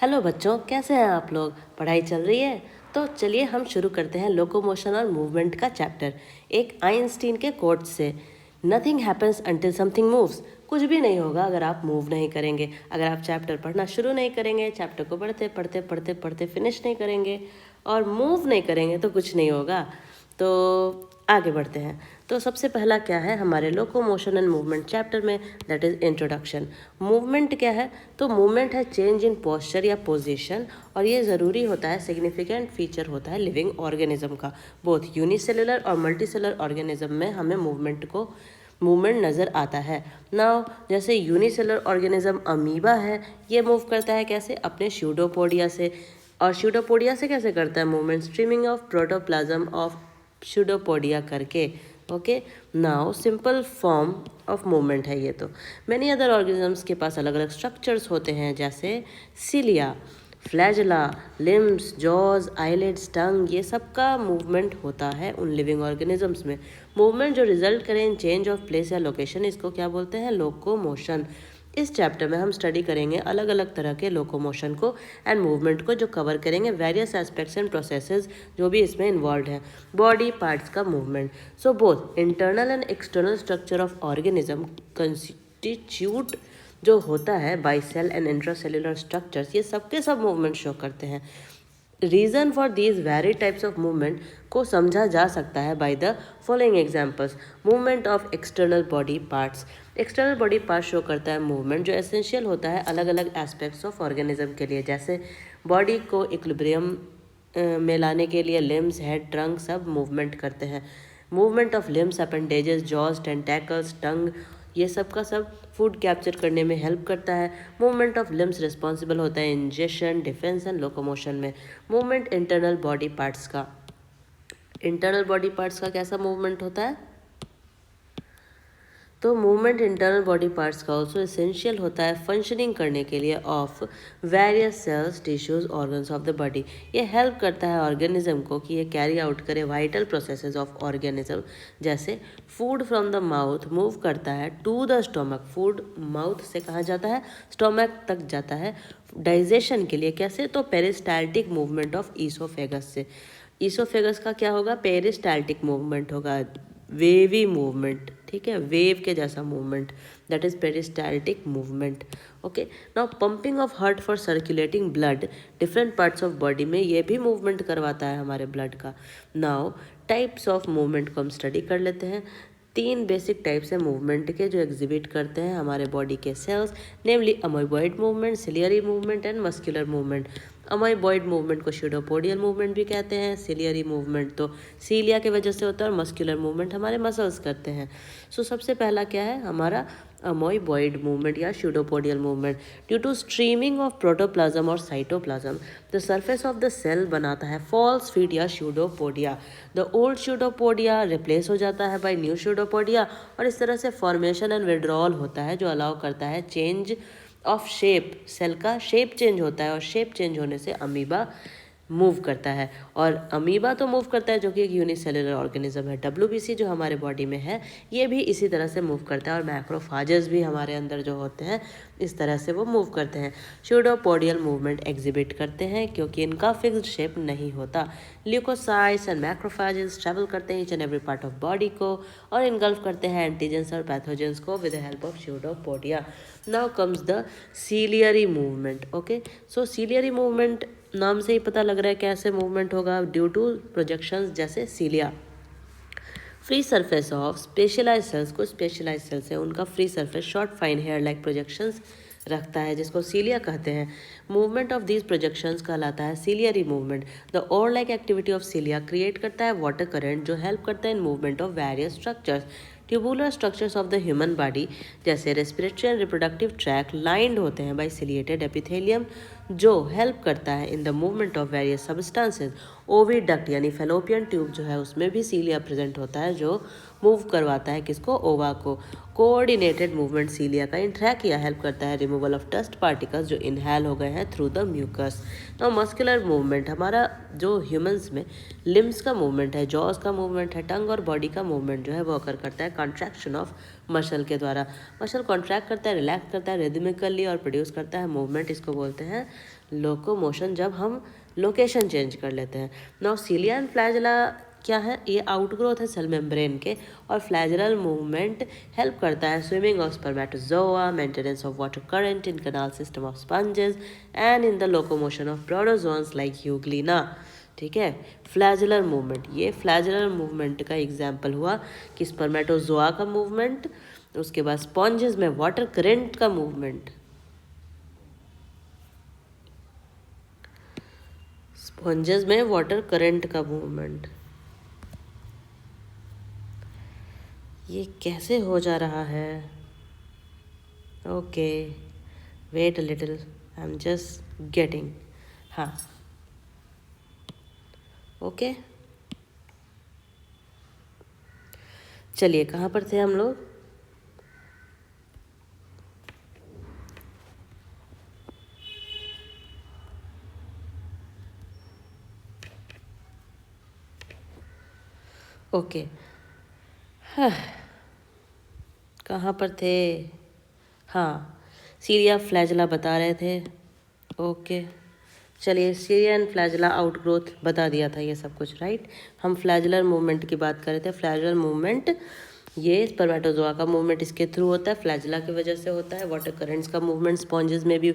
Hello बच्चों, कैसे हैं आप लोग? पढ़ाई चल रही है? तो चलिए हम शुरू करते हैं लोकोमोशन और मूवमेंट का चैप्टर एक आइंस्टीन के कोट से। Nothing happens until something moves. कुछ भी नहीं होगा अगर आप मूव नहीं करेंगे। अगर आप चैप्टर पढ़ना शुरू नहीं करेंगे, चैप्टर को पढ़ते पढ़ते पढ़ते पढ़ते फिनिश नहीं करेंगे और मूव नहीं करेंगे तो कुछ नहीं होगा। तो आगे बढ़ते हैं। तो सबसे पहला क्या है हमारे लोकोमोशन एंड मूवमेंट चैप्टर में, दैट इज इंट्रोडक्शन। मूवमेंट क्या है? तो मूवमेंट है चेंज इन पोस्चर या पोजीशन, और ये ज़रूरी होता है, सिग्निफिकेंट फीचर होता है लिविंग ऑर्गेनिज्म का। बोथ यूनिसेलुलर और मल्टीसेलुलर ऑर्गेनिज्म में हमें मूवमेंट नज़र आता है। नाउ जैसे यूनिसेलुलर ऑर्गेनिज्म अमीबा है, ये मूव करता है कैसे? अपने स्यूडोपोडिया से। और स्यूडोपोडिया से कैसे करता है movement? Streaming of protoplasm of pseudopodia करके। Okay, now simple form of movement है ये। तो मैनी अदर ऑर्गेनिजम्स के पास अलग अलग स्ट्रक्चर्स होते हैं, जैसे cilia, flagella, limbs, jaws, eyelids, tongue, ये सब का मूवमेंट होता है उन लिविंग ऑर्गेनिजम्स में। मूवमेंट जो रिजल्ट करें इन चेंज ऑफ प्लेस या लोकेशन, इसको क्या बोलते हैं? लोकोमोशन। इस चैप्टर में हम स्टडी करेंगे अलग अलग तरह के लोकोमोशन को एंड मूवमेंट को, जो कवर करेंगे वेरियस एस्पेक्ट्स एंड प्रोसेसेस जो भी इसमें इन्वॉल्व है। बॉडी पार्ट्स का movement. So both internal and external structure of organism constitute जो होता है by cell and intracellular structures, ये सबके सब मूवमेंट शो करते हैं। Reason for these very types of movement को समझा जा सकता है by the following examples. Movement of external body parts. External body part show करता है मूवमेंट जो एसेंशियल होता है अलग अलग एस्पेक्ट्स ऑफ ऑर्गेनिज्म के लिए, जैसे बॉडी को इक्विलिब्रियम में लाने के लिए लिम्स, हेड, ट्रंक सब मूवमेंट करते हैं। Movement of limbs, appendages, jaws, tentacles, tongue, ये सब का सब फूड कैप्चर करने में हेल्प करता है। मूवमेंट ऑफ लिम्स रिस्पॉन्सिबल होता है इंजेशन, डिफेंस एंड लोकोमोशन में। मूवमेंट इंटरनल बॉडी पार्ट्स का। इंटरनल बॉडी पार्ट्स का कैसा मूवमेंट होता है? तो मूवमेंट इंटरनल बॉडी पार्ट्स का ऑल्सो एसेंशियल होता है फंक्शनिंग करने के लिए of various cells, tissues, organs of the body. ये हेल्प करता है ऑर्गेनिज्म को कि ये कैरी आउट करे वाइटल प्रोसेसेस ऑफ ऑर्गेनिज्म, जैसे food from the mouth move करता है to the stomach. Food mouth से कहाँ जाता है? स्टोमक तक जाता है डाइजेशन के लिए। कैसे? तो पेरिस्टाल्टिक मूवमेंट ऑफ ईसोफेगस से। ईसोफेगस का क्या होगा? पेरिस्टाल्टिक मूवमेंट होगा, वेवी मूवमेंट। ठीक है, वेव के जैसा movement, that is peristaltic movement. Okay, now pumping of heart for circulating blood different parts of body में, ये भी मूवमेंट करवाता है हमारे ब्लड का। नाउ टाइप्स ऑफ मूवमेंट को हम स्टडी कर लेते हैं। 3 बेसिक टाइप्स है मूवमेंट के जो एग्जिबिट करते हैं हमारे बॉडी के cells, namely amoeboid movement, ciliary movement and muscular movement. Amoeboid movement को स्यूडोपोडियल मूवमेंट भी कहते हैं। सिलियरी मूवमेंट तो सीलिया के वजह से होता है, और मस्कुलर मूवमेंट हमारे मसल्स करते हैं। सो सबसे पहला क्या है हमारा? अमोइबॉइड मूवमेंट या pseudopodial movement. Due to streaming of protoplasm और cytoplasm, the surface of the cell बनाता है फॉल्स फीट या pseudopodia. The old pseudopodia replace हो जाता है बाय न्यू स्यूडोपोडिया, और इस तरह से फॉर्मेशन एंड विड्रॉल होता है जो अलाउ करता है चेंज ऑफ शेप। सेल का शेप चेंज होता है, और शेप चेंज होने से अमीबा मूव करता है। और अमीबा तो मूव करता है जो कि एक यूनिसेलुलर ऑर्गेनिज्म है। डब्ल्यूबीसी जो हमारे बॉडी में है ये भी इसी तरह से मूव करता है, और मैक्रोफाजेस भी हमारे अंदर जो होते हैं इस तरह से वो मूव करते हैं। स्यूडोपोडियल मूवमेंट एग्जिबिट करते हैं क्योंकि इनका फिक्स्ड शेप नहीं होता। ल्यूकोसाइट्स एंड मैक्रोफाजेस ट्रैवल करते हैं each and every part of body को, और इनगल्फ करते हैं एंटीजेंस और पैथोजेंस को with the help of pseudopodia. Now comes the ciliary movement. Okay, so ciliary movement नाम से ही पता लग रहा है कैसे मूवमेंट होगा, ड्यू टू प्रोजेक्शंस, जैसे cilia. Free surface of specialise cells, को स्पेशलाइज सेल्स है उनका free surface short fine hair like projections रखता है, जिसको सीलिया कहते हैं। मूवमेंट ऑफ दीज प्रोजेक्शंस कहलाता है ciliary movement. The oar like activity of cilia create करता है वाटर करंट जो हेल्प करता है in movement of various structures. Tubular structures of the human body जैसे respiratory and reproductive tract lined होते हैं बाय सिलिएटेड एपिथेलियम, जो help करता है in the movement of various substances. Oviduct यानी फेलोपियन ट्यूब जो है उसमें भी सीलिया प्रेजेंट होता है, जो मूव करवाता है किसको, ओवा को। कोऑर्डिनेटेड मूवमेंट सीलिया का इन ट्रैकिया हेल्प करता है रिमूवल ऑफ डस्ट पार्टिकल्स जो इनहेल हो गए हैं through the mucus. Now muscular movement, हमारा जो ह्यूमंस में लिम्स का मूवमेंट है, जॉज का मूवमेंट है, टंग और बॉडी का मूवमेंट जो है वो अकर करता है कॉन्ट्रैक्शन ऑफ मसल के द्वारा। मसल कॉन्ट्रैक्ट करता है, रिलैक्स करता है रिदमिकली और प्रोड्यूस करता है मूवमेंट, इसको बोलते हैं लोकोमोशन, जब हम लोकेशन चेंज कर लेते हैं। नाउ सीलिया एंड फ्लैजेला क्या है, ये आउटग्रोथ है सेल मेम्ब्रेन के, और फ्लैजरल मूवमेंट हेल्प करता है swimming of spermatozoa, maintenance of water current in canal system of sponges and in the locomotion of protozoans like Euglena. ठीक है, फ्लैजलर मूवमेंट, ये फ्लैजलर मूवमेंट का एग्जाम्पल हुआ कि स्पर्मेटोजोआ का मूवमेंट, उसके बाद स्पॉन्जेस में वाटर करंट का मूवमेंट, स्पॉन्जेस में वाटर करंट का मूवमेंट। ये कैसे हो जा रहा है? Okay, wait a little, I am just getting. हाँ, ओके, चलिए कहाँ पर थे हम लोग? ओके, हाँ, कहाँ पर थे? हाँ, सीरिया फ्लैजला बता रहे थे। ओके, चलिए, सीरिया एंड फ्लैजला आउटग्रोथ बता दिया था ये सब कुछ, राइट। हम फ्लैजलर मूवमेंट की बात कर रहे थे। फ्लैजलर मूवमेंट, ये स्पर्मेटोजोआ का मूवमेंट इसके थ्रू होता है, फ्लैजला की वजह से होता है। वाटर करंट्स का मूवमेंट स्पॉन्जेस में भी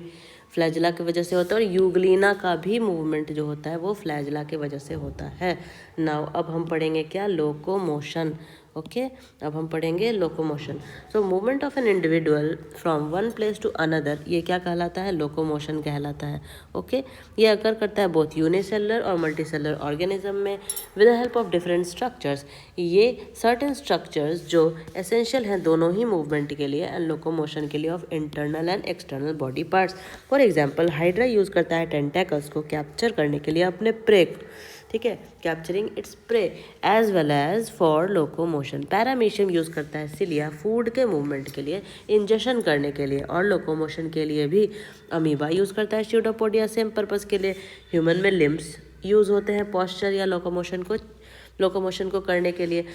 फ्लैजला की वजह से होता है, और यूग्लिना का भी मूवमेंट जो होता है वो फ्लैजला की वजह से होता है। नाउ अब हम पढ़ेंगे क्या, लोकोमोशन। ओके, अब हम पढ़ेंगे locomotion. So movement of an individual from one place to another, ये क्या कहलाता है, लोकोमोशन कहलाता है। ओके, ये अकर करता है बोथ यूनिसेलुलर और मल्टीसेलुलर ऑर्गेनिज्म में with the help of different structures. ये सर्टेन स्ट्रक्चर्स जो एसेंशियल हैं दोनों ही मूवमेंट के लिए एंड लोकोमोशन के लिए of internal and external body parts. For example, hydra use करता है टेंटेकल्स को कैप्चर करने के लिए अपने प्रे, ठीक है, capturing its prey as well as for locomotion. Paramecium use करता है सिलिया फूड के मूवमेंट के लिए, इंजेशन करने के लिए और लोकोमोशन के लिए भी। अमीबा यूज करता है स्यूडोपोडिया सेम पर्पस के लिए। ह्यूमन में लिम्स यूज होते हैं पॉस्चर या लोकोमोशन को करने के लिए।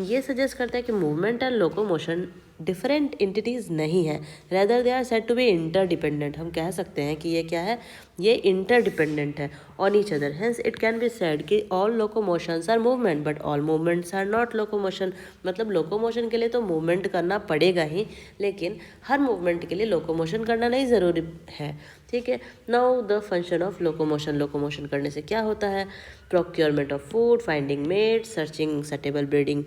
ये सजेस्ट करता है कि movement and locomotion different entities नहीं है, rather they are said to be interdependent. हम कह सकते हैं कि ये क्या है, ये इंटरडिपेंडेंट है on each other. Hence it can be said कि all locomotions are movement but all movements are not locomotion. मतलब लोकोमोशन के लिए तो मूवमेंट करना पड़ेगा ही, लेकिन हर मूवमेंट के लिए लोकोमोशन करना नहीं ज़रूरी है। ठीक है, now the function of locomotion. Locomotion करने से क्या होता है, procurement of food, finding mate, searching suitable breeding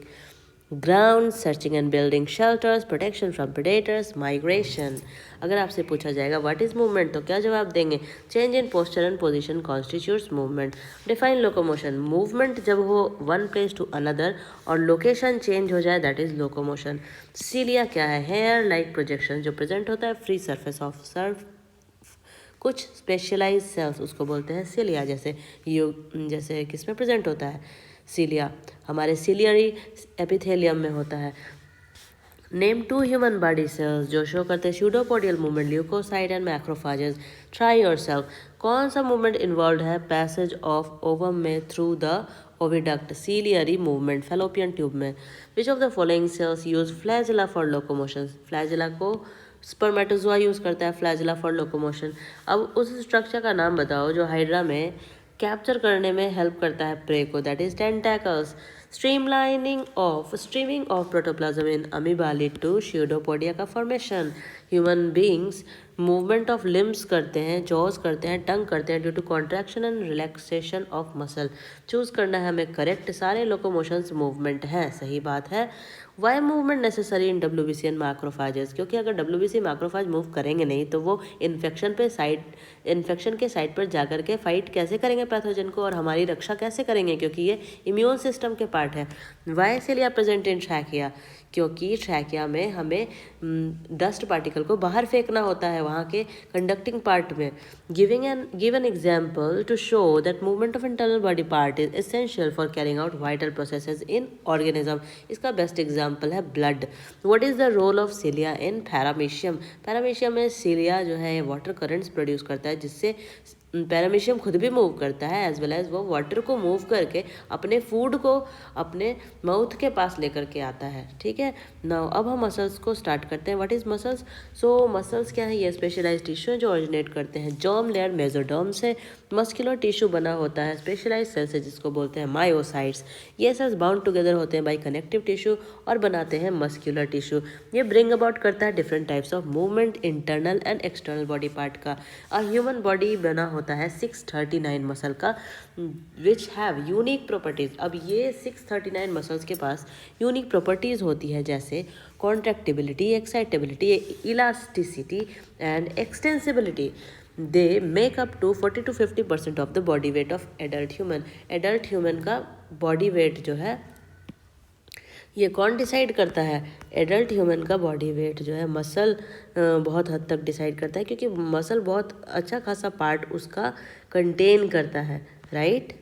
ground, searching and building shelters, protection from predators, migration. अगर आपसे पूछा जाएगा व्हाट इज मूवमेंट तो क्या जवाब देंगे, change in posture and position constitutes movement. Define locomotion, movement जब हो वन प्लेस टू अनदर और लोकेशन चेंज हो जाए दैट इज लोकोमोशन। सीलिया क्या है, हेयर लाइक प्रोजेक्शन जो प्रेजेंट होता है फ्री सरफेस ऑफ सर्फ कुछ स्पेशलाइज सेल्स, उसको बोलते हैं सिलिया। जैसे किस में प्रेजेंट होता है, सीलिया हमारे सिलियरी एपिथेलियम में होता है। Name two human body cells जो शो करते हैं pseudopodial movement, leucocyte and macrophages. Try yourself, कौन सा मूवमेंट इन्वॉल्व है पैसेज ऑफ ओवम में through the oviduct, ciliary movement fallopian tube में। Which of the following cells use flagella for locomotion, flagella को spermatozoa use करता है flagella for locomotion. अब उस स्ट्रक्चर का नाम बताओ जो हाइड्रा में कैप्चर करने में हेल्प करता है प्रे को, that is tentacles. Streaming of protoplasm in amoeba lead to pseudopodia का formation. Human beings movement of limbs करते हैं, जॉज करते हैं, टंग करते हैं due to contraction and relaxation of muscle. Choose करना है हमें करेक्ट, सारे लोकोमोशंस मूवमेंट है, सही बात है। Why movement necessary in WBC and macrophages, क्योंकि अगर WBC मैक्रोफाज मूव करेंगे नहीं तो वो इन्फेक्शन के साइट पर जाकर के फाइट कैसे करेंगे पैथोजन को और हमारी रक्षा कैसे करेंगे, क्योंकि ये इम्यून सिस्टम के पार्ट है। Why cilia present in trachea, क्योंकि ट्रैकिया में हमें डस्ट पार्टिकल को बाहर फेंकना होता है वहाँ के कंडक्टिंग पार्ट में। Give an example to show that movement of internal body part is essential for carrying out vital processes in organism. इसका बेस्ट एग्जाम्पल है blood. What is the role of cilia in paramecium? Paramecium में cilia जो है water currents produce करता है, जिससे paramecium खुद भी मूव करता है एज वेल एज वो वाटर को मूव करके अपने फूड को अपने माउथ के पास लेकर के आता है। ठीक है, नाउ अब हम मसल्स को स्टार्ट करते हैं। What is muscles? So muscles क्या है? ये स्पेशलाइज टिश्यू जो ओरिजिनेट करते हैं जर्म लेयर मेसोडर्म से। मस्कुलर टिश्यू बना होता है स्पेशलाइज सेल से जिसको बोलते हैं मायोसाइट्स। ये सेल्स बाउंड टुगेदर होते हैं बाई कनेक्टिव टिश्यू और बनाते हैं मस्कुलर टिश्यू। ये ब्रिंग अबाउट करता है different types of movement internal and external body part का। और ह्यूमन बॉडी बना होता है 639 मसल का विच हैव यूनिक प्रॉपर्टीज। अब ये 639 मसल्स के पास यूनिक प्रॉपर्टीज होती है जैसे contractibility, excitability, elasticity and extensibility. They make up to 40 to 50% of the body weight of adult human. Adult human का बॉडी वेट जो है ये कौन डिसाइड करता है? एडल्ट ह्यूमन का बॉडी वेट जो है मसल बहुत हद तक डिसाइड करता है, क्योंकि मसल बहुत अच्छा खासा पार्ट उसका कंटेन करता है, राइट?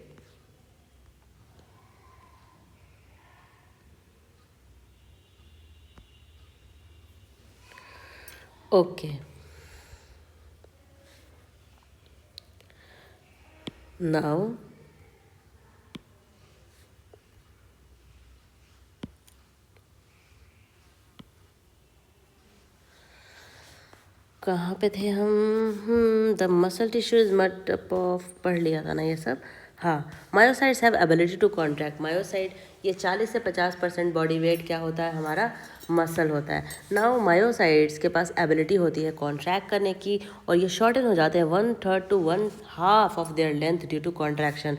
ओके, नाउ कहाँ पे थे हम? The muscle tissue is made up of, पढ़ लिया था ना ये सब। हाँ, myocytes have ability to contract. Myocyte ये 40 से 50% बॉडी वेट क्या होता है? हमारा मसल होता है। नाउ मायोसाइट्स के पास एबिलिटी होती है कॉन्ट्रैक्ट करने की, और ये शॉर्टन हो जाते हैं 1/3 to 1/2 of their length due to contraction.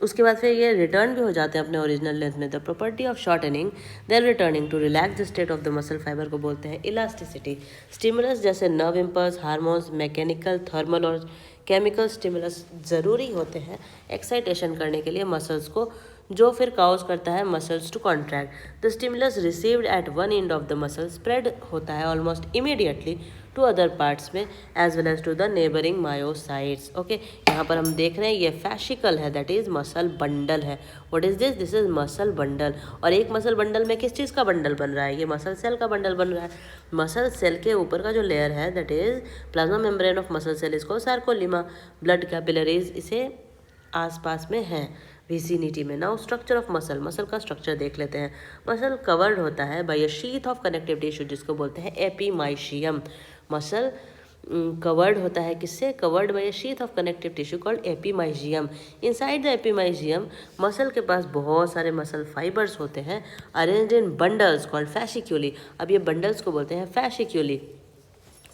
उसके बाद फिर ये रिटर्न भी हो जाते हैं अपने ओरिजिनल लेंथ में। The property of shortening then returning to relax the state of the muscle fibre को बोलते हैं इलास्टिसिटी। स्टिमुलस जैसे nerve impulse, hormones, mechanical, thermal और केमिकल स्टिमुलस ज़रूरी होते हैं एक्साइटेशन करने के लिए मसल्स को, जो फिर काउज करता है muscles to contract. The stimulus received at one end of the muscle spread होता है almost immediately to other parts में as well as to the neighbouring myocytes. Okay, यहाँ पर हम देख रहे हैं ये फैशिकल है, दैट इज मसल बंडल है। What is this? This is muscle bundle. और एक मसल बंडल में किस चीज़ का बंडल बन रहा है? ये मसल सेल का बंडल बन रहा है। मसल सेल के ऊपर का जो लेयर है that is plasma membrane of muscle cell, इसको सार्कोलिमा। ब्लड कैपिलरीज इसे आसपास में है विसिनिटी में। Now structure of muscle, muscle का स्ट्रक्चर देख लेते हैं। मसल कवर्ड होता है by a sheath of connective tissue जिसको बोलते हैं एपीमाइशियम। मसल कवर्ड होता है किससे? Covered by a sheath of connective tissue called epimysium. Inside the epimysium muscle के पास बहुत सारे मसल फाइबर्स होते हैं arranged in bundles called fasciculi. अब ये बंडल्स को बोलते हैं fasciculi.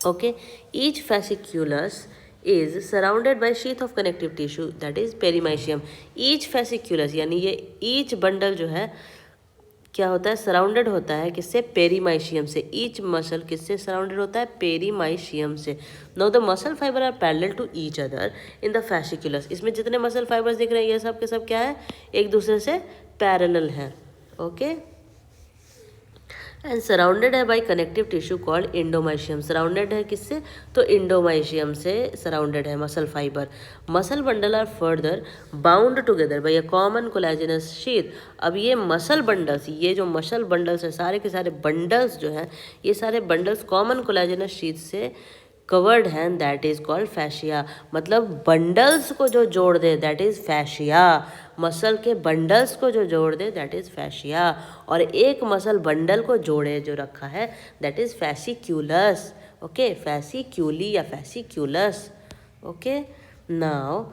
Okay, each fasciculus is surrounded by sheath of connective tissue that is perimysium. each fasciculus यानी ये each bundle जो है क्या होता है? सराउंडेड होता है किससे? पेरीमाइशियम से। ईच मसल किससे सराउंडेड होता है? पेरीमाइशियम से। Now the muscle fibre are parallel to each other in the fasciculus. इसमें जितने मसल फाइबर्स दिख रहे हैं ये सब के सब क्या है? एक दूसरे से पैरेलल है। ओके, एंड सराउंडेड है by connective tissue called endomysium. Surrounded है किससे? तो इंडोमाइशियम से सराउंडेड है muscle fibre. Muscle bundle are further bound together by a common collagenous sheath. अब ये मसल बंडल्स, ये जो मसल बंडल्स है सारे के सारे बंडल्स जो हैं ये सारे बंडल्स कॉमन कोलेजिनस शीथ से कवर्ड है, दैट इज कॉल्ड फैशिया। मतलब बंडल्स को जो जोड़ दे दैट इज फैशिया। मसल के बंडल्स को जो जोड़ दे दैट इज फैशिया, और एक मसल बंडल को जोड़े जो रखा है that is fasciculus. Okay, fasciculi या फैसिक्यूलस। ओके, नाउ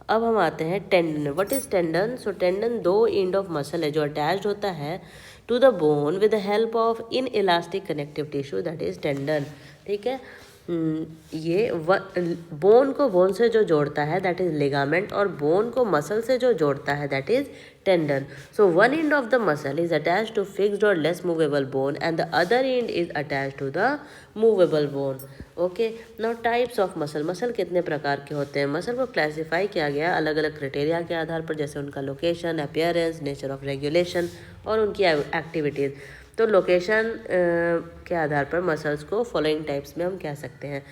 अब हम आते हैं tendon. What is tendon? So tendon दो एंड ऑफ मसल है जो अटैच्ड होता है to the bone with the help of inelastic connective tissue that is tendon. ठीक है, ये बोन को बोन से जो जोड़ता है दैट इज लिगामेंट, और बोन को मसल से जो जोड़ता है that is tendon. So one end of the muscle is attached to fixed or less movable bone and the other end is attached to the movable bone. Okay, now types of muscle. Muscle कितने प्रकार के होते हैं? Muscle को classify किया गया अलग अलग क्राइटेरिया के आधार पर, जैसे उनका location, appearance, nature of regulation और उनकी एक्टिविटीज़. तो लोकेशन के आधार पर मसल्स को फॉलोइंग टाइप्स में हम कह सकते हैं।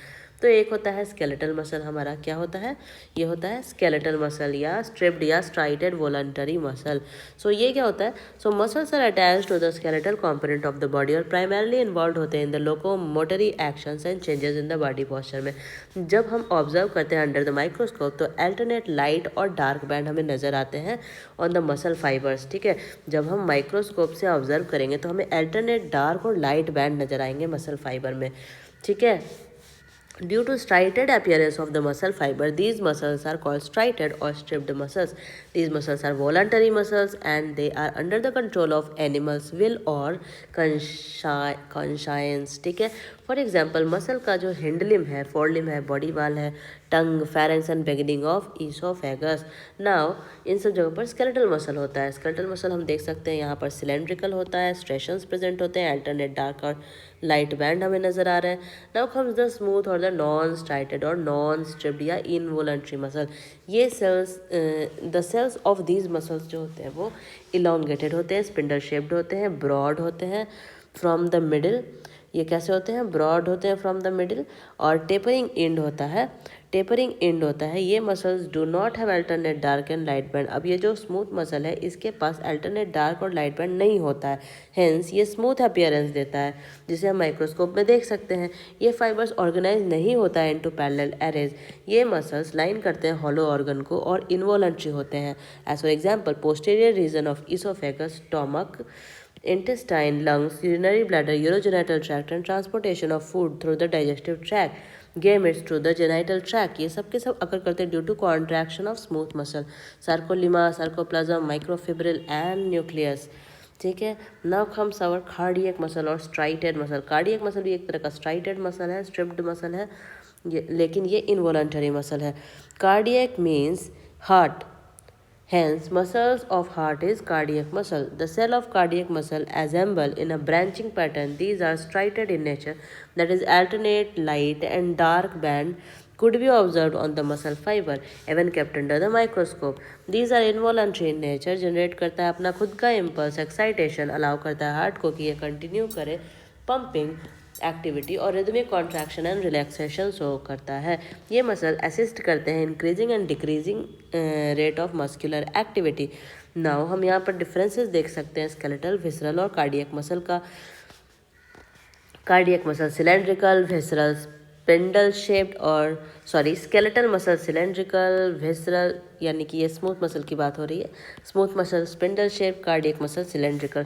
तो एक होता है स्केलेटल मसल, हमारा क्या होता है, ये होता है स्केलेटल मसल या स्ट्रिप्ड या स्ट्राइटेड वॉलंटरी मसल। सो ये क्या होता है, so muscles are attached to the skeletal component of the body और प्राइमरली इन्वॉल्व होते हैं in the locomotory actions and changes in the body posture में। जब हम ऑब्जर्व करते हैं अंडर द माइक्रोस्कोप तो अल्टरनेट लाइट और डार्क बैंड हमें नजर आते हैं ऑन द मसल फाइबर्स, ठीक है। जब हम माइक्रोस्कोप से ऑब्जर्व करेंगे तो हमें अल्टरनेट डार्क और लाइट बैंड नजर आएंगे मसल फाइबर में, ठीक है। Due to striated appearance of the muscle fiber, these muscles are called striated or stripped muscles. These muscles are voluntary muscles and they are under the control of animals' will or conscience, ठीक है। For example muscle का जो hind limb है, fore limb है, body wall है, tongue, pharynx and beginning of oesophagus. Now इन सब जगहों पर स्केलेटल मसल होता है। स्केलेटल मसल हम देख सकते हैं यहाँ पर सिलेंड्रिकल होता है, स्ट्रेशंस प्रेजेंट होते हैं, अल्टरनेट डार्क और लाइट बैंड हमें नजर आ रहा है। नाउ कम्स द स्मूथ और द नॉन स्ट्राइटेड और नॉन स्ट्रिप्ड या इनवोलंटरी मसल। ये cells, the cells of these muscles जो होते हैं वो इलोंगेटेड होते हैं, स्पिंडल शेप्ड होते हैं, ब्रॉड होते हैं फ्रॉम द मिडिल। ये कैसे होते हैं, ब्रॉड होते हैं फ्रॉम द मिडिल, और टेपरिंग एंड होता है, टेपरिंग एंड होता है। ये muscles do not have alternate dark and light band. अब ये जो स्मूथ मसल है इसके पास अल्टरनेट डार्क और लाइट बैंड नहीं होता है, हेंस ये स्मूथ अपीयरेंस देता है जिसे हम माइक्रोस्कोप में देख सकते हैं। ये फाइबर्स ऑर्गेनाइज नहीं होता है इनटू पैरेलल एरेज। ये मसल्स लाइन करते हैं हॉलो ऑर्गन को और इनवॉलंटरी होते हैं। As for example posterior region of oesophagus, stomach, intestine, lungs, urinary bladder, urogenital tract and transportation of food through the digestive tract, gametes through the genital tract, ये सब के सब अकर करते हैं due to contraction of smooth muscle, sarcolemma, sarcoplasm, microfibril and nucleus, ठीक है। Now comes our cardiac muscle और striated muscle. Cardiac muscle भी एक तरह का स्ट्राइटेड मसल है, स्ट्रिप्ड मसल है, लेकिन ये इनवॉलंटरी मसल है। Cardiac means heart, hence muscles of heart is cardiac muscle. The cell of cardiac muscle assemble in a branching pattern. These are striated in nature, that is alternate light and dark band could be observed on the muscle fiber even kept under the microscope. These are involuntary in nature, generate करता है अपना खुद का impulse, excitation allow करता है heart को कि ये कंटिन्यू करे pumping एक्टिविटी और rhythmic contraction and relaxation show करता है। ये मसल असिस्ट करते हैं increasing and decreasing rate of muscular activity. Now हम यहाँ पर डिफरेंसेस देख सकते हैं स्केलेटल, विसरल और कार्डियक मसल का। Cardiac muscle cylindrical, visceral spindle shaped और स्केलेटल मसल सिलेंड्रिकल, विसरल यानी कि ये स्मूथ मसल की बात हो रही है, smooth muscle spindle shape, cardiac muscle cylindrical.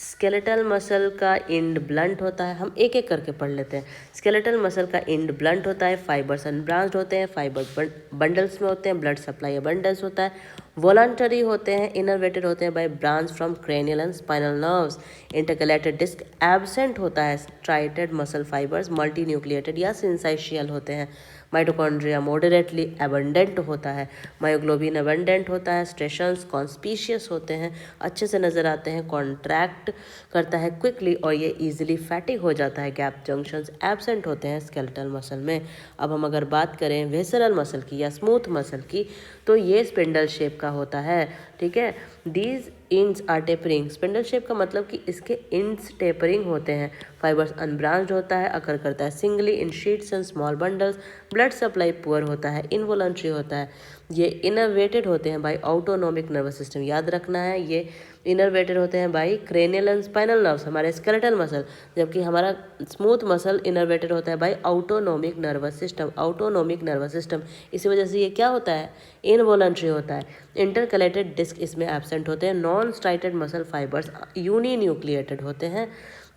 Skeletal muscle का एंड ब्लंट होता है, हम एक एक करके पढ़ लेते हैं। स्केलेटल मसल का एंड ब्लंट होता है, फाइबर्स अनब्रांच्ड होते हैं, फाइबर बंडल्स में होते हैं, ब्लड सप्लाई अबंडेंस होता है, वॉलंटरी होते हैं, इनर्वेटेड होते हैं by branch from cranial and spinal nerves, intercalated disc absent होता है, striated muscle fibres multinucleated या सिंसाइशियल होते हैं, माइटोकॉन्ड्रिया मॉडरेटली अबंडेंट होता है, मायोग्लोबिन अबंडेंट होता है, स्ट्रेशंस कॉन्स्पीशियस होते हैं, अच्छे से नज़र आते हैं, कॉन्ट्रैक्ट करता है क्विकली और ये इजीली फैटिक हो जाता है, गैप जंक्शंस एब्सेंट होते हैं स्केलेटल मसल में। अब हम अगर बात करें विसरल मसल की या स्मूथ मसल की तो ये स्पिंडल शेप का होता है, ठीक है। These ends are tapering, spindle shape का मतलब कि इसके इंड्स टेपरिंग होते हैं, फाइबर्स अनब्रांच्ड होता है, अकर करता है singly in sheets and small bundles, blood supply poor होता है, इनवॉलंटरी होता है, ये इनर्वेटेड होते हैं बाय ऑटोनोमिक नर्वस सिस्टम, याद रखना है ये इनर्वेटेड होते हैं by cranial and spinal nerves, हमारे स्केलेटल मसल, जबकि हमारा स्मूथ मसल इनर्वेटेड होता है by autonomic nervous system, autonomic nervous system. इसी वजह से ये क्या होता है, इनवॉलंटरी होता है। इंटरकलेटेड डिस्क इसमें एब्सेंट होते हैं, non striated muscle fibres uninucleated होते हैं,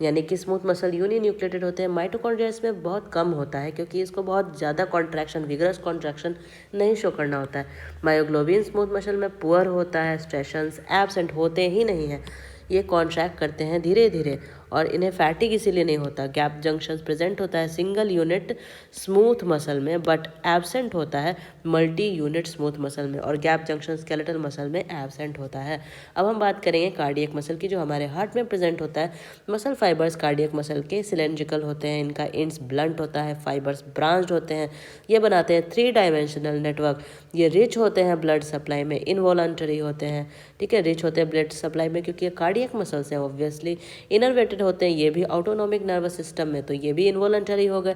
यानी कि स्मूथ मसल यूनी न्यूक्लिएटेड होते हैं। माइटोकॉन्ड्रिया इसमें बहुत कम होता है क्योंकि इसको बहुत ज़्यादा कॉन्ट्रैक्शन, विगरस कॉन्ट्रैक्शन नहीं शो करना होता है। मायोग्लोबिन स्मूथ मसल में पुअर होता है, स्ट्रेशंस एब्सेंट होते ही नहीं हैं, ये कॉन्ट्रैक्ट करते हैं धीरे धीरे और इन्हें फैटिक इसीलिए नहीं होता। गैप जंक्शन प्रेजेंट होता है सिंगल यूनिट स्मूथ मसल में बट एब्सेंट होता है मल्टी यूनिट स्मूथ मसल में, और गैप जंक्शन स्केलेटल मसल में एब्सेंट होता है। अब हम बात करेंगे कार्डियक मसल की, जो हमारे हार्ट में प्रेजेंट होता है। मसल फाइबर्स कार्डियक मसल के सिलेंड्रिकल होते हैं, इनका एंड्स ब्लंट होता है, फाइबर्स ब्रांच्ड होते हैं, ये बनाते हैं 3 डायमेंशनल नेटवर्क। ये रिच होते हैं ब्लड सप्लाई में, इनवॉलंटरी होते हैं, ठीक है, रिच होते हैं ब्लड सप्लाई में क्योंकि ये कार्डियक मसल्स हैं ऑब्वियसली। इनर्वेटेड होते हैं ये भी ऑटोनोमिक नर्वस सिस्टम में, तो ये भी इनवॉलंटरी हो गए।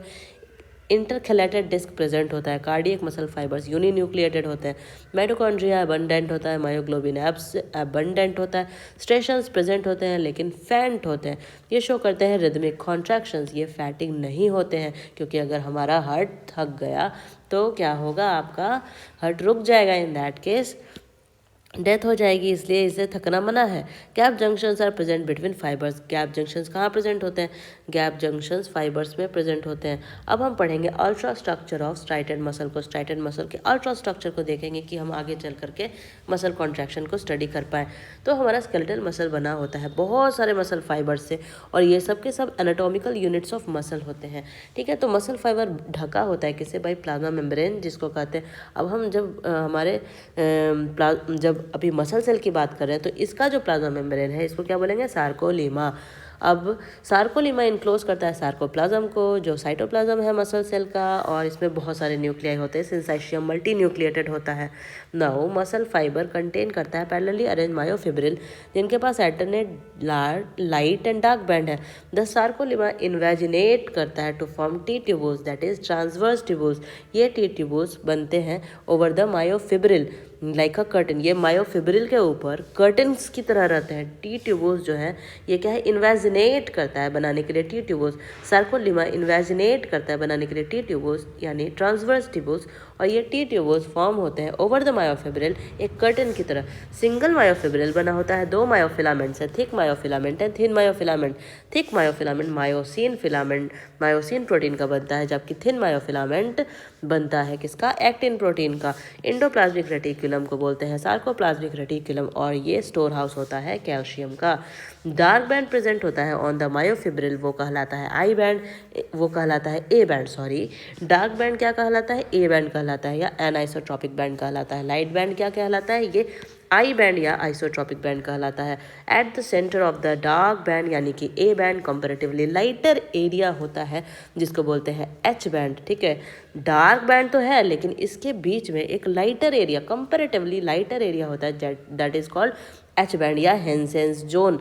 इंटरकैलेटेड डिस्क प्रेजेंट होता है, कार्डियक मसल फाइबर्स यूनिन्यूक्लिएटेड होते हैं, माइटोकॉन्ड्रिया अबंडेंट होता है, मायोग्लोबिन अबंडेंट होता है, स्ट्रेशंस प्रेजेंट होते हैं लेकिन फैंट होते हैं। ये शो करते हैं रिदमिक कॉन्ट्रैक्शंस, ये फैटिग नहीं होते हैं क्योंकि अगर हमारा हार्ट थक गया तो क्या होगा, आपका हार्ट रुक जाएगा, इन दैट केस डेथ हो जाएगी, इसलिए इसे थकना मना है। Gap junctions are present between fibres, gap junctions कहाँ प्रेजेंट होते हैं, गैप जंक्शंस फाइबर्स में प्रेजेंट होते हैं। अब हम पढ़ेंगे ultrastructure of striated muscle को, स्ट्राइटेड मसल के अल्ट्रा स्ट्रक्चर को देखेंगे कि हम आगे चल करके मसल कॉन्ट्रैक्शन को स्टडी कर पाएँ। तो हमारा स्केलेटल मसल बना होता है बहुत सारे मसल फाइबर्स से, और ये सब के सब एनाटॉमिकल यूनिट्स ऑफ मसल होते हैं, ठीक है। तो मसल फाइबर ढका होता है किसे, भाई प्लाज्मा मेम्ब्रेन जिसको कहते हैं। अब हम जब जब अभी मसल सेल की बात कर रहे हैं तो इसका जो प्लाज्मा मेम्ब्रेन है इसको क्या बोलेंगे, सार्कोलीमा। अब सार्कोलीमा इनक्लोज करता है सार्कोप्लाज्म को, जो साइटोप्लाज्म है मसल सेल का, और इसमें बहुत सारे न्यूक्लियाई होते हैं, सिंसाइशियम मल्टी न्यूक्लिएटेड होता है। नाउ मसल फाइबर कंटेन करता है पैरेलली अरेंज मायोफिब्रिल, जिनके पास alternate light and dark band है। द सार्कोलीमा इन्वेजिनेट करता है to form T tubules, that is transverse tubules. ये टी ट्यूबुल्स बनते हैं over the myofibril like a curtain, ये मायोफिब्रिल के ऊपर कर्टन्स की तरह रहते हैं। टी ट्यूबुल्स जो है ये क्या है, इन्वेजिनेट करता है बनाने के लिए टी ट्यूबुल्स। सार्कोलीमा इन्वेजिनेट करता है बनाने के लिए टी ट्यूबुल्स यानी ट्रांसवर्स ट्यूबुल्स, और ये टी ट्यूबुल्स फॉर्म होते हैं ओवर द मायोफिब्रिल एक कर्टन की तरह। सिंगल मायोफिब्रिल बना होता है 2 मायोफिलामेंट से, thick myofilament and thin myofilament. Thick myofilament myosin filament, myosin protein का बनता है, जबकि थिन मायोफिलामेंट बनता है किसका, एक्टिन प्रोटीन का। इंडोप्लाज्मिक रेटिकुलम को बोलते हैं सार्कोप्लाज्मिक रेटिकुलम, और ये स्टोर हाउस होता है कैल्शियम का। डार्क बैंड प्रेजेंट होता है ऑन द मायोफिब्रिल, वो कहलाता है आई बैंड, वो कहलाता है A band, sorry dark band क्या कहलाता है, ए बैंड कहलाता है, या एनआइसोट्रॉपिक बैंड कहलाता है। लाइट बैंड क्या कहलाता है, ये आई बैंड या आइसोट्रॉपिक बैंड कहलाता है। At the centre of the dark band यानी कि A band comparatively lighter area होता है जिसको बोलते हैं एच बैंड, ठीक है। डार्क बैंड तो है लेकिन इसके बीच में एक lighter area, comparatively lighter area होता है, that is called H band या हेंसेंस जोन।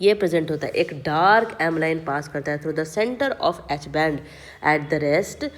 ये प्रेजेंट होता है, एक डार्क एम लाइन पास करता है through the centre of H band at the rest,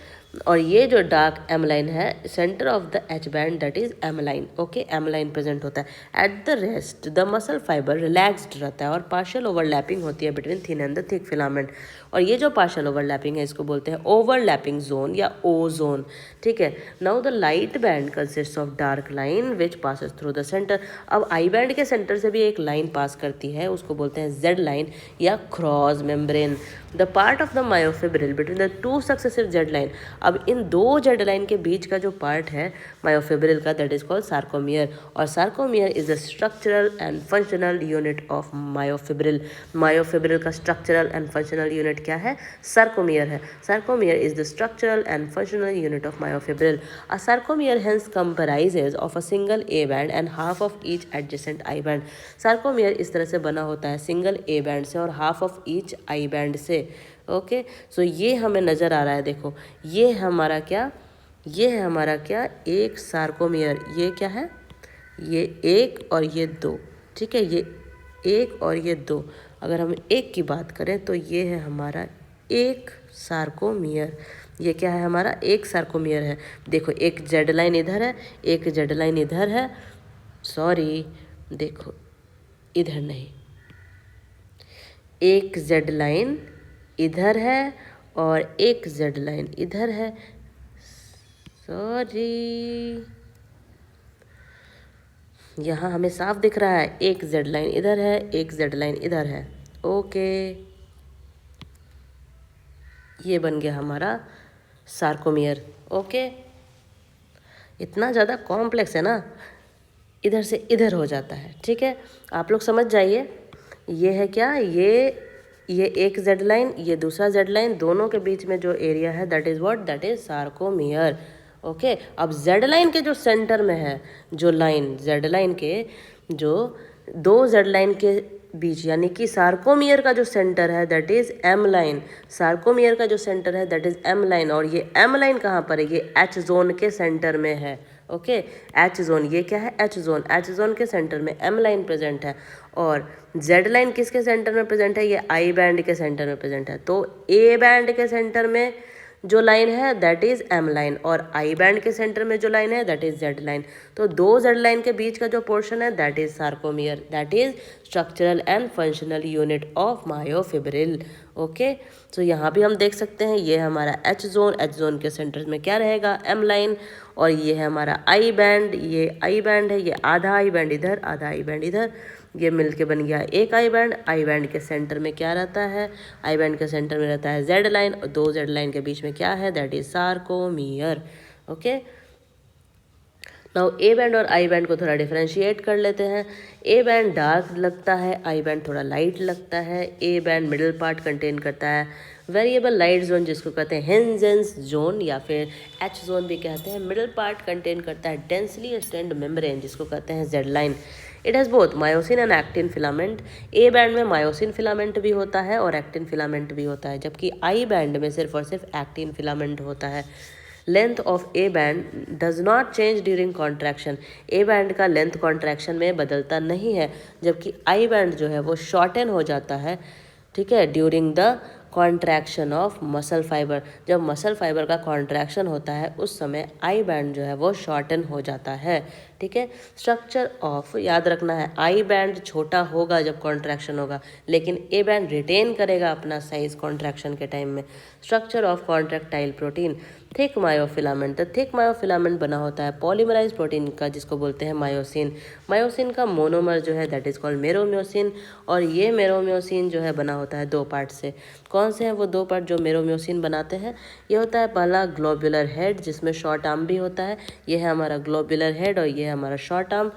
और ये जो डार्क एम लाइन है centre of the H band that is M line, okay, M line present होता है। At the rest the muscle fibre relaxed रहता है और partial overlapping होती है between thin and the thick filament, और ये जो पार्शियल ओवरलैपिंग है इसको बोलते हैं ओवरलैपिंग जोन या ओ जोन, ठीक है। Now the light band consist of dark line which passes through the centre. अब आई बैंड के सेंटर से भी एक लाइन पास करती है, उसको बोलते हैं जेड लाइन या cross membrane. The part of the myofibril between the 2 successive Z line, अब इन 2 जेड लाइन के बीच का जो पार्ट है मायोफिब्रिल का दैट इज कॉल्ड सार्कोमियर, और sarcomere is the structural and functional unit of myofibril. Myofibril का structural and functional unit क्या है, सार्कोमियर है। Sarcomere is the structural and functional unit of myofibril. A sarcomere hence comprises of a single A band and half of each adjacent I band. Sarcomere इस तरह से बना होता है single A band से और half of each I band से, okay. सो ये हमें नज़र आ रहा है, देखो ये हमारा क्या, ये है हमारा क्या, एक सार्कोमियर, ये क्या है, ये 1 और ये 2, ठीक है, ये 1 और ये 2। अगर हम एक की बात करें तो ये है हमारा एक सार्कोमियर, ये क्या है हमारा एक सार्कोमियर है। देखो एक जेड लाइन इधर है, एक जेड लाइन इधर है, सॉरी देखो इधर नहीं, एक जेड लाइन इधर है और एक जेड लाइन इधर है, सॉरी यहाँ हमें साफ दिख रहा है, एक जेड लाइन इधर है, एक जेड लाइन इधर है, ओके। ये बन गया हमारा सार्कोमियर, ओके। इतना ज़्यादा कॉम्प्लेक्स है ना, इधर से इधर हो जाता है, ठीक है। आप लोग समझ जाइए, ये है क्या, ये ये एक जेड लाइन, ये दूसरा जेड लाइन, दोनों के बीच में जो एरिया है that is what, that is sarcomere. Okay, अब जेड लाइन के जो सेंटर में है जो लाइन, जेड लाइन के जो दो जेड लाइन के बीच, यानी कि सार्कोमियर का जो सेंटर है that is M line, sarcomere का जो सेंटर है दैट इज एम लाइन, और ये एम लाइन कहाँ पर है, ये एच जोन के सेंटर में है। ओके, एच जोन, ये क्या है, एच जोन, एच जोन के सेंटर में एम लाइन प्रेजेंट है, और जेड लाइन किसके सेंटर में प्रेजेंट है, ये आई बैंड के सेंटर में प्रेजेंट है। तो ए बैंड के सेंटर में जो लाइन है दैट इज एम लाइन, और आई बैंड के सेंटर में जो लाइन है दैट इज जेड लाइन। तो दो जेड लाइन के बीच का जो पोर्शन है that is sarcomere, that is structural and functional unit of myofibril. Okay, तो यहाँ भी हम देख सकते हैं ये हमारा एच जोन, एच जोन के सेंटर में क्या रहेगा, एम लाइन, और ये है हमारा आई बैंड, ये आई बैंड है, ये आधा आई बैंड इधर, आधा आई बैंड इधर, ये मिलके बन गया एक आई बैंड। आई बैंड के सेंटर में क्या रहता है, आई बैंड के सेंटर में रहता है जेड लाइन, और दो जेड लाइन के बीच में क्या है, that is sarcomere. Okay, now A band और आई बैंड को थोड़ा डिफरेंशिएट कर लेते हैं। ए बैंड डार्क लगता है, आई बैंड थोड़ा लाइट लगता है। A band middle part contain करता है वेरिएबल लाइट जोन, जिसको कहते हैं हेंजेंस जोन या फिर एच जोन भी कहते हैं। मिडिल पार्ट कंटेन करता है डेंसली स्ट्रेंड मेम्ब्रेन, जिसको कहते हैं Z line. It has both myosin and actin filament. A band में मायोसिन फिलामेंट भी होता है और एक्टिन फिलामेंट भी होता है, जबकि आई बैंड में सिर्फ और सिर्फ एक्टिन फिलामेंट होता है। Length of A band does not change during contraction. A band का लेंथ कॉन्ट्रैक्शन में बदलता नहीं है, जबकि आई बैंड जो है वो शॉर्टन हो जाता है, ठीक है, during the contraction of muscle fibre. जब मसल फाइबर का कॉन्ट्रैक्शन होता है उस समय आई बैंड जो है वो शॉर्टन हो जाता है, ठीक है। स्ट्रक्चर ऑफ, याद रखना है, आई बैंड छोटा होगा जब कॉन्ट्रैक्शन होगा, लेकिन ए बैंड रिटेन करेगा अपना साइज कॉन्ट्रैक्शन के टाइम में। Structure of contractile protein, thick myofilament. तो थिक मायोफिलामेंट बना होता है पॉलीमराइज प्रोटीन का, जिसको बोलते हैं मायोसिन। मायोसिन का मोनोमर जो है दैट इज कॉल्ड मेरोम्योसिन, और ये मेरोम्योसिन जो है बना होता है दो पार्ट से। कौन से हैं वो दो पार्ट जो मेरोम्योसिन बनाते हैं, ये होता है पहला ग्लोबुलर हेड, जिसमें शॉर्ट आर्म भी होता है, ये है हमारा ग्लोबुलर हेड, और ये है हमारा शॉर्ट आर्म,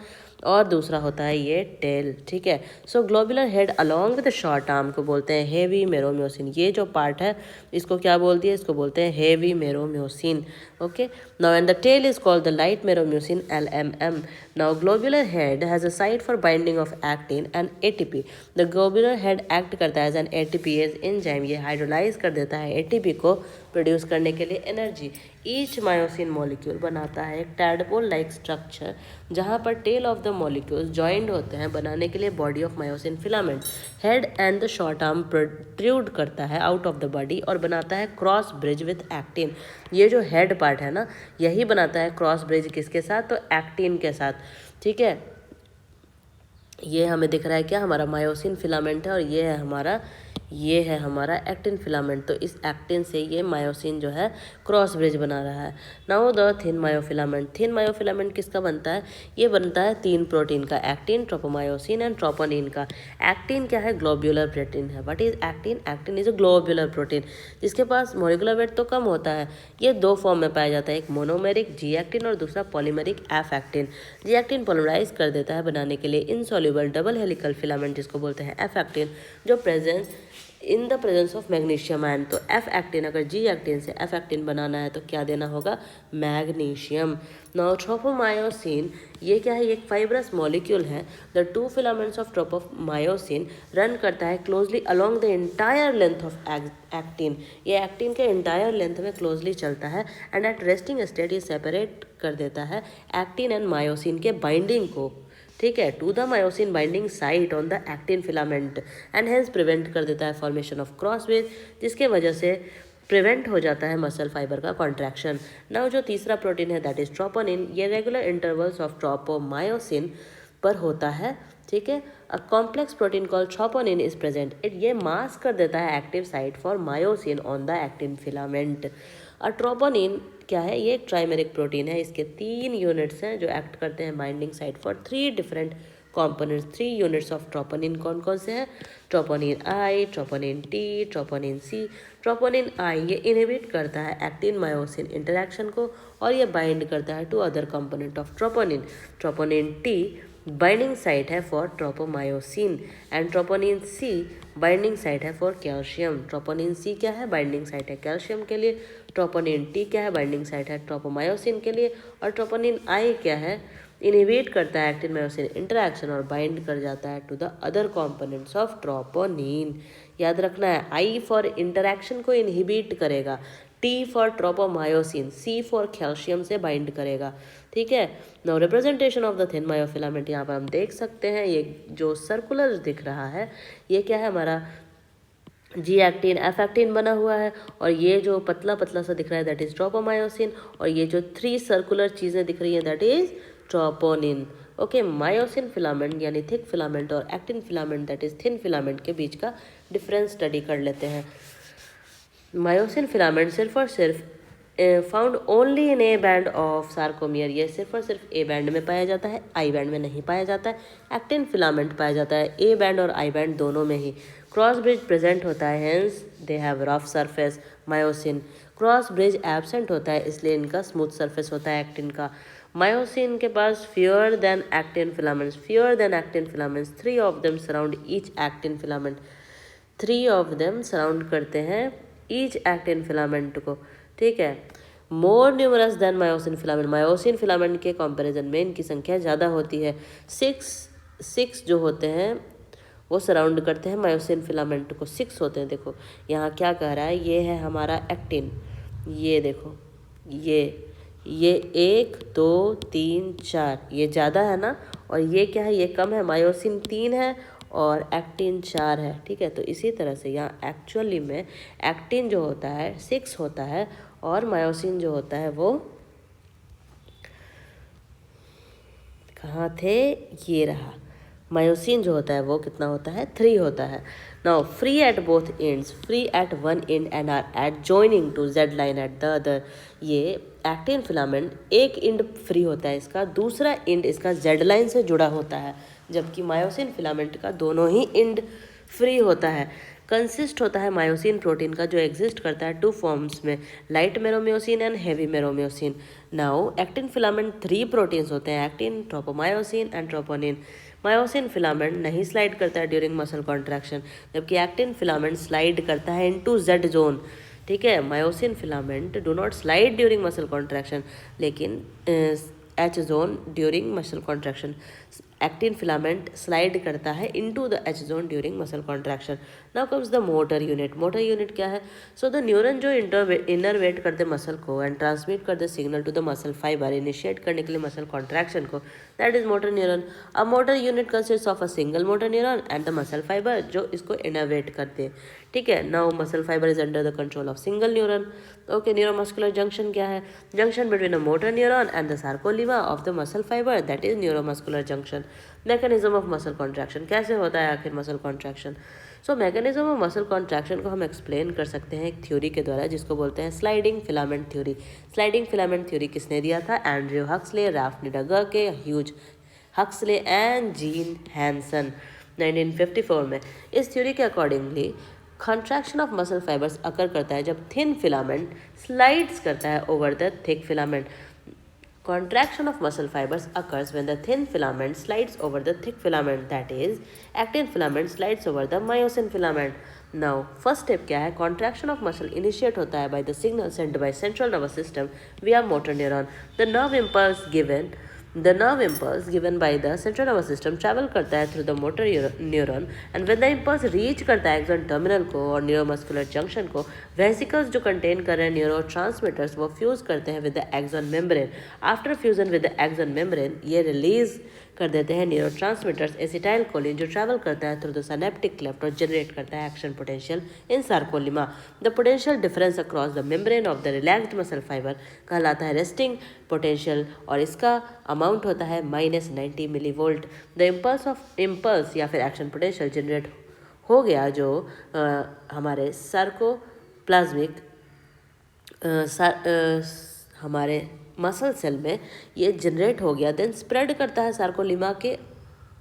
और दूसरा होता है ये टेल, ठीक है। So globular head along with short arm को बोलते हैं हेवी मेरोम्योसिन। ये जो पार्ट है इसको क्या बोल दिया, इसको बोलते हैं heavy meromyosin. Okay, now and the tail is called the light meromyosin, LMM. Now globular head has a site for binding of actin and ATP. The globular head act करता है एज एन ATPase एंजाइम, ये hydrolyse कर देता है ATP को produce करने के लिए एनर्जी। ईच मायोसिन मॉलिक्यूल बनाता है एक टैडपोल लाइक स्ट्रक्चर, जहाँ पर tail of the molecules joined होते हैं बनाने के लिए body of myosin filament. Head and the short arm protrude करता है आउट ऑफ द बॉडी और बनाता है क्रॉस ब्रिज विथ एक्टिन। ये जो हेड पार्ट है ना, यही बनाता है क्रॉस ब्रिज किसके साथ, तो एक्टिन के साथ, ठीक है। ये हमें दिख रहा है क्या, हमारा मायोसिन फिलामेंट है, और ये है हमारा एक्टिन फिलामेंट। तो इस एक्टिन से ये मायोसिन जो है क्रॉस ब्रिज बना रहा है। Now the thin myofilament. Thin myofilament किसका बनता है, ये बनता है तीन प्रोटीन का, एक्टिन, ट्रोपोमायोसिन एंड ट्रोपोनिन का। एक्टिन क्या है, ग्लोब्यूलर प्रोटीन है। What is actin, actin is a globular protein, जिसके पास मॉलिक्यूलर वेट तो कम होता है। ये दो फॉर्म में पाया जाता है, एक मोनोमेरिक जी एक्टिन और दूसरा polymeric F actin. G actin polarise कर देता है बनाने के लिए इनसॉल्युबल डबल हेलिकल फिलामेंट, जिसको बोलते हैं एफ एक्टिन, जो presence in the presence of magnesium ion. तो एफ एक्टिन, अगर जी एक्टिन से एफ एक्टिन बनाना है तो क्या देना होगा, मैग्नीशियम। नाउ ट्रोपोमायोसिन, ये क्या है, ये एक फाइब्रस मॉलिक्यूल है। The two filaments of tropomyosin run करता है closely along the entire length of actin. ये एक्टिन के इंटायर लेंथ में क्लोजली चलता है, एंड एट रेस्टिंग स्टेट ये सेपरेट कर देता है एक्टिन एंड मायोसिन के बाइंडिंग को, ठीक है, to the myosin binding site on the actin filament, and hence prevent कर देता है फॉर्मेशन ऑफ क्रॉस ब्रिज, जिसके वजह से प्रिवेंट हो जाता है मसल फाइबर का कॉन्ट्रैक्शन। नाउ जो तीसरा प्रोटीन है दैट इज ट्रोपोनिन, ये रेगुलर इंटरवल्स ऑफ ट्रोपोमायोसिन पर होता है, ठीक है। A complex protein called troponin is present, ये मास्क कर देता है active site for myosin on the actin filament. Troponin क्या है, ये एक ट्राइमेरिक प्रोटीन है, इसके 3 यूनिट्स हैं जो एक्ट करते हैं binding site for 3 different components. 3 units of troponin कौन कौन से हैं, troponin I, troponin T, troponin C. Troponin I ये इनहिबिट करता है एक्टिन मायोसिन इंटरेक्शन को, और ये बाइंड करता है to other component of troponin. Troponin T binding site है for tropomyosin, and troponin C binding site है फॉर कैल्शियम। ट्रोपोनिन सी क्या है? बाइंडिंग साइट है कैल्शियम के लिए। ट्रोपोनिन टी क्या है? बाइंडिंग साइट है ट्रोपोमायोसिन के लिए। और ट्रोपोनिन आई क्या है? इनहिबिट करता है एक्टिन मायोसिन इंटरैक्शन और बाइंड कर जाता है to the other components of troponin. याद रखना है, आई फॉर इंटरैक्शन को इनहिबिट करेगा, T for tropomyosin, C for calcium से बाइंड करेगा। ठीक है। Now representation of the thin myofilament, यहाँ पर हम देख सकते हैं ये जो सर्कुलर दिख रहा है ये क्या है? हमारा जी एक्टिन एफ एक्टिन बना हुआ है, और ये जो पतला पतला सा दिख रहा है दैट इज ट्रोपोमायोसिन, और ये जो 3 सर्कुलर चीज़ें दिख रही हैं that is troponin. Okay, myosin filament यानी थिक फिलामेंट और actin filament that is thin filament के बीच का डिफरेंस स्टडी कर लेते हैं। मायोसिन फिलामेंट सिर्फ और सिर्फ found only in A band of sarcomere, ये सिर्फ और सिर्फ ए बैंड में पाया जाता है, आई बैंड में नहीं पाया जाता है। एक्टिन फिलामेंट पाया जाता है ए बैंड और आई बैंड दोनों में ही। क्रॉस ब्रिज प्रेजेंट होता है, hence they have rough surface. Myosin cross bridge absent होता है, इसलिए इनका स्मूथ सरफेस होता है एक्टिन का। मायोसिन के पास fewer than actin filaments, fewer than actin filaments, 3 of them surround each actin filament, 3 of them surround करते हैं each actin filament को। ठीक है। More numerous than myosin filament, myosin filament के कंपैरिजन में इनकी संख्या ज़्यादा होती है। 6 जो होते हैं वो सराउंड करते हैं मायोसिन फिलामेंट को, 6 होते हैं। देखो यहाँ क्या कह रहा है, ये है हमारा एक्टिन, ये देखो ये 1 2 3 4, ये ज़्यादा है ना, और ये क्या है? ये कम है। मायोसिन 3 है और एक्टिन 4 है। ठीक है। तो इसी तरह से यहाँ एक्चुअली में एक्टिन जो होता है 6 होता है, और मायोसिन जो होता है वो कहाँ थे? ये रहा। मायोसिन जो होता है वो कितना होता है? 3 होता है। Now free at both ends, free at one end and are at joining to Z line at the other. ये एक्टिन फिलामेंट एक एंड फ्री होता है इसका, दूसरा एंड इसका जेड लाइन से जुड़ा होता है, जबकि मायोसिन फिलामेंट का दोनों ही एंड फ्री होता है। कंसिस्ट होता है मायोसिन प्रोटीन का, जो एग्जिस्ट करता है 2 फॉर्म्स में, light meromyosin and heavy meromyosin. Now actin filament 3 proteins होते हैं, actin, tropomyosin and troponin. Myosin filament नहीं स्लाइड करता है ड्यूरिंग मसल कॉन्ट्रैक्शन, जबकि एक्टिन फिलामेंट स्लाइड करता है इनटू जेड जोन। ठीक है। Myosin filament do not slide during muscle contraction, लेकिन H zone during muscle contraction. Actin filament slide करता है into the H zone during muscle contraction. Now comes the motor unit. Motor unit क्या है? So the neuron जो इनरवेट करते muscle को and transmit करते signal to the muscle fibre initiate करने के लिए मसल कॉन्ट्रैक्शन को, that is motor neuron. A motor unit consist of a single motor neuron and the muscle fibre जो इसको इनरवेट करते हैं। ठीक है। Now muscle fibre is under the control of single neuron. Okay, neuromuscular junction क्या है? Junction between a motor neuron and the sarcolemma of the muscle fibre, that is neuromuscular junction. Mechanism of muscle contraction, कैसे होता है आखिर muscle contraction? So mechanism of muscle contraction को हम explain कर सकते हैं एक थ्योरी के द्वारा, जिसको बोलते हैं sliding filament theory. Sliding filament theory किसने दिया था? Andrew Huxley, Ralph Niedergerke, Hughes Huxley and Jean Hanson 1954 में। इस थ्योरी के accordingly contraction of muscle fibres occur करता है जब थिन फिलामेंट स्लाइड्स करता है over the thick filament. Contraction of muscle fibers occurs when the thin filament slides over the thick filament, that is, actin filament slides over the myosin filament. Now, first step क्या है? Contraction of muscle initiate होता है by the signal sent by central nervous system via motor neuron. The nerve impulse given by the central nervous system travel करता है through the motor neuron, and when the impulse reach करता है axon terminal को और neuromuscular junction को, vesicles जो contain कर रहे हैं neurotransmitters वो fuse करते हैं with the axon membrane. After fusion with the axon membrane, ये release कर देते हैं न्यूरोट्रांसमीटर्स एसिटाइल कोलिन, जो ट्रैवल करता है थ्रू द सिनेप्टिक क्लेफ्ट और जनरेट करता है action potential in sarcolemma. The potential difference across the membrane of the relaxed muscle fibre कहलाता है रेस्टिंग पोटेंशियल, और इसका अमाउंट होता है -90 मिलीवोल्ट। द इम्पल्स या फिर एक्शन पोटेंशियल जनरेट हो गया जो हमारे सार्कोप्लाज्मिक हमारे मसल सेल में ये जनरेट हो गया, देन स्प्रेड करता है सार्कोलिमा के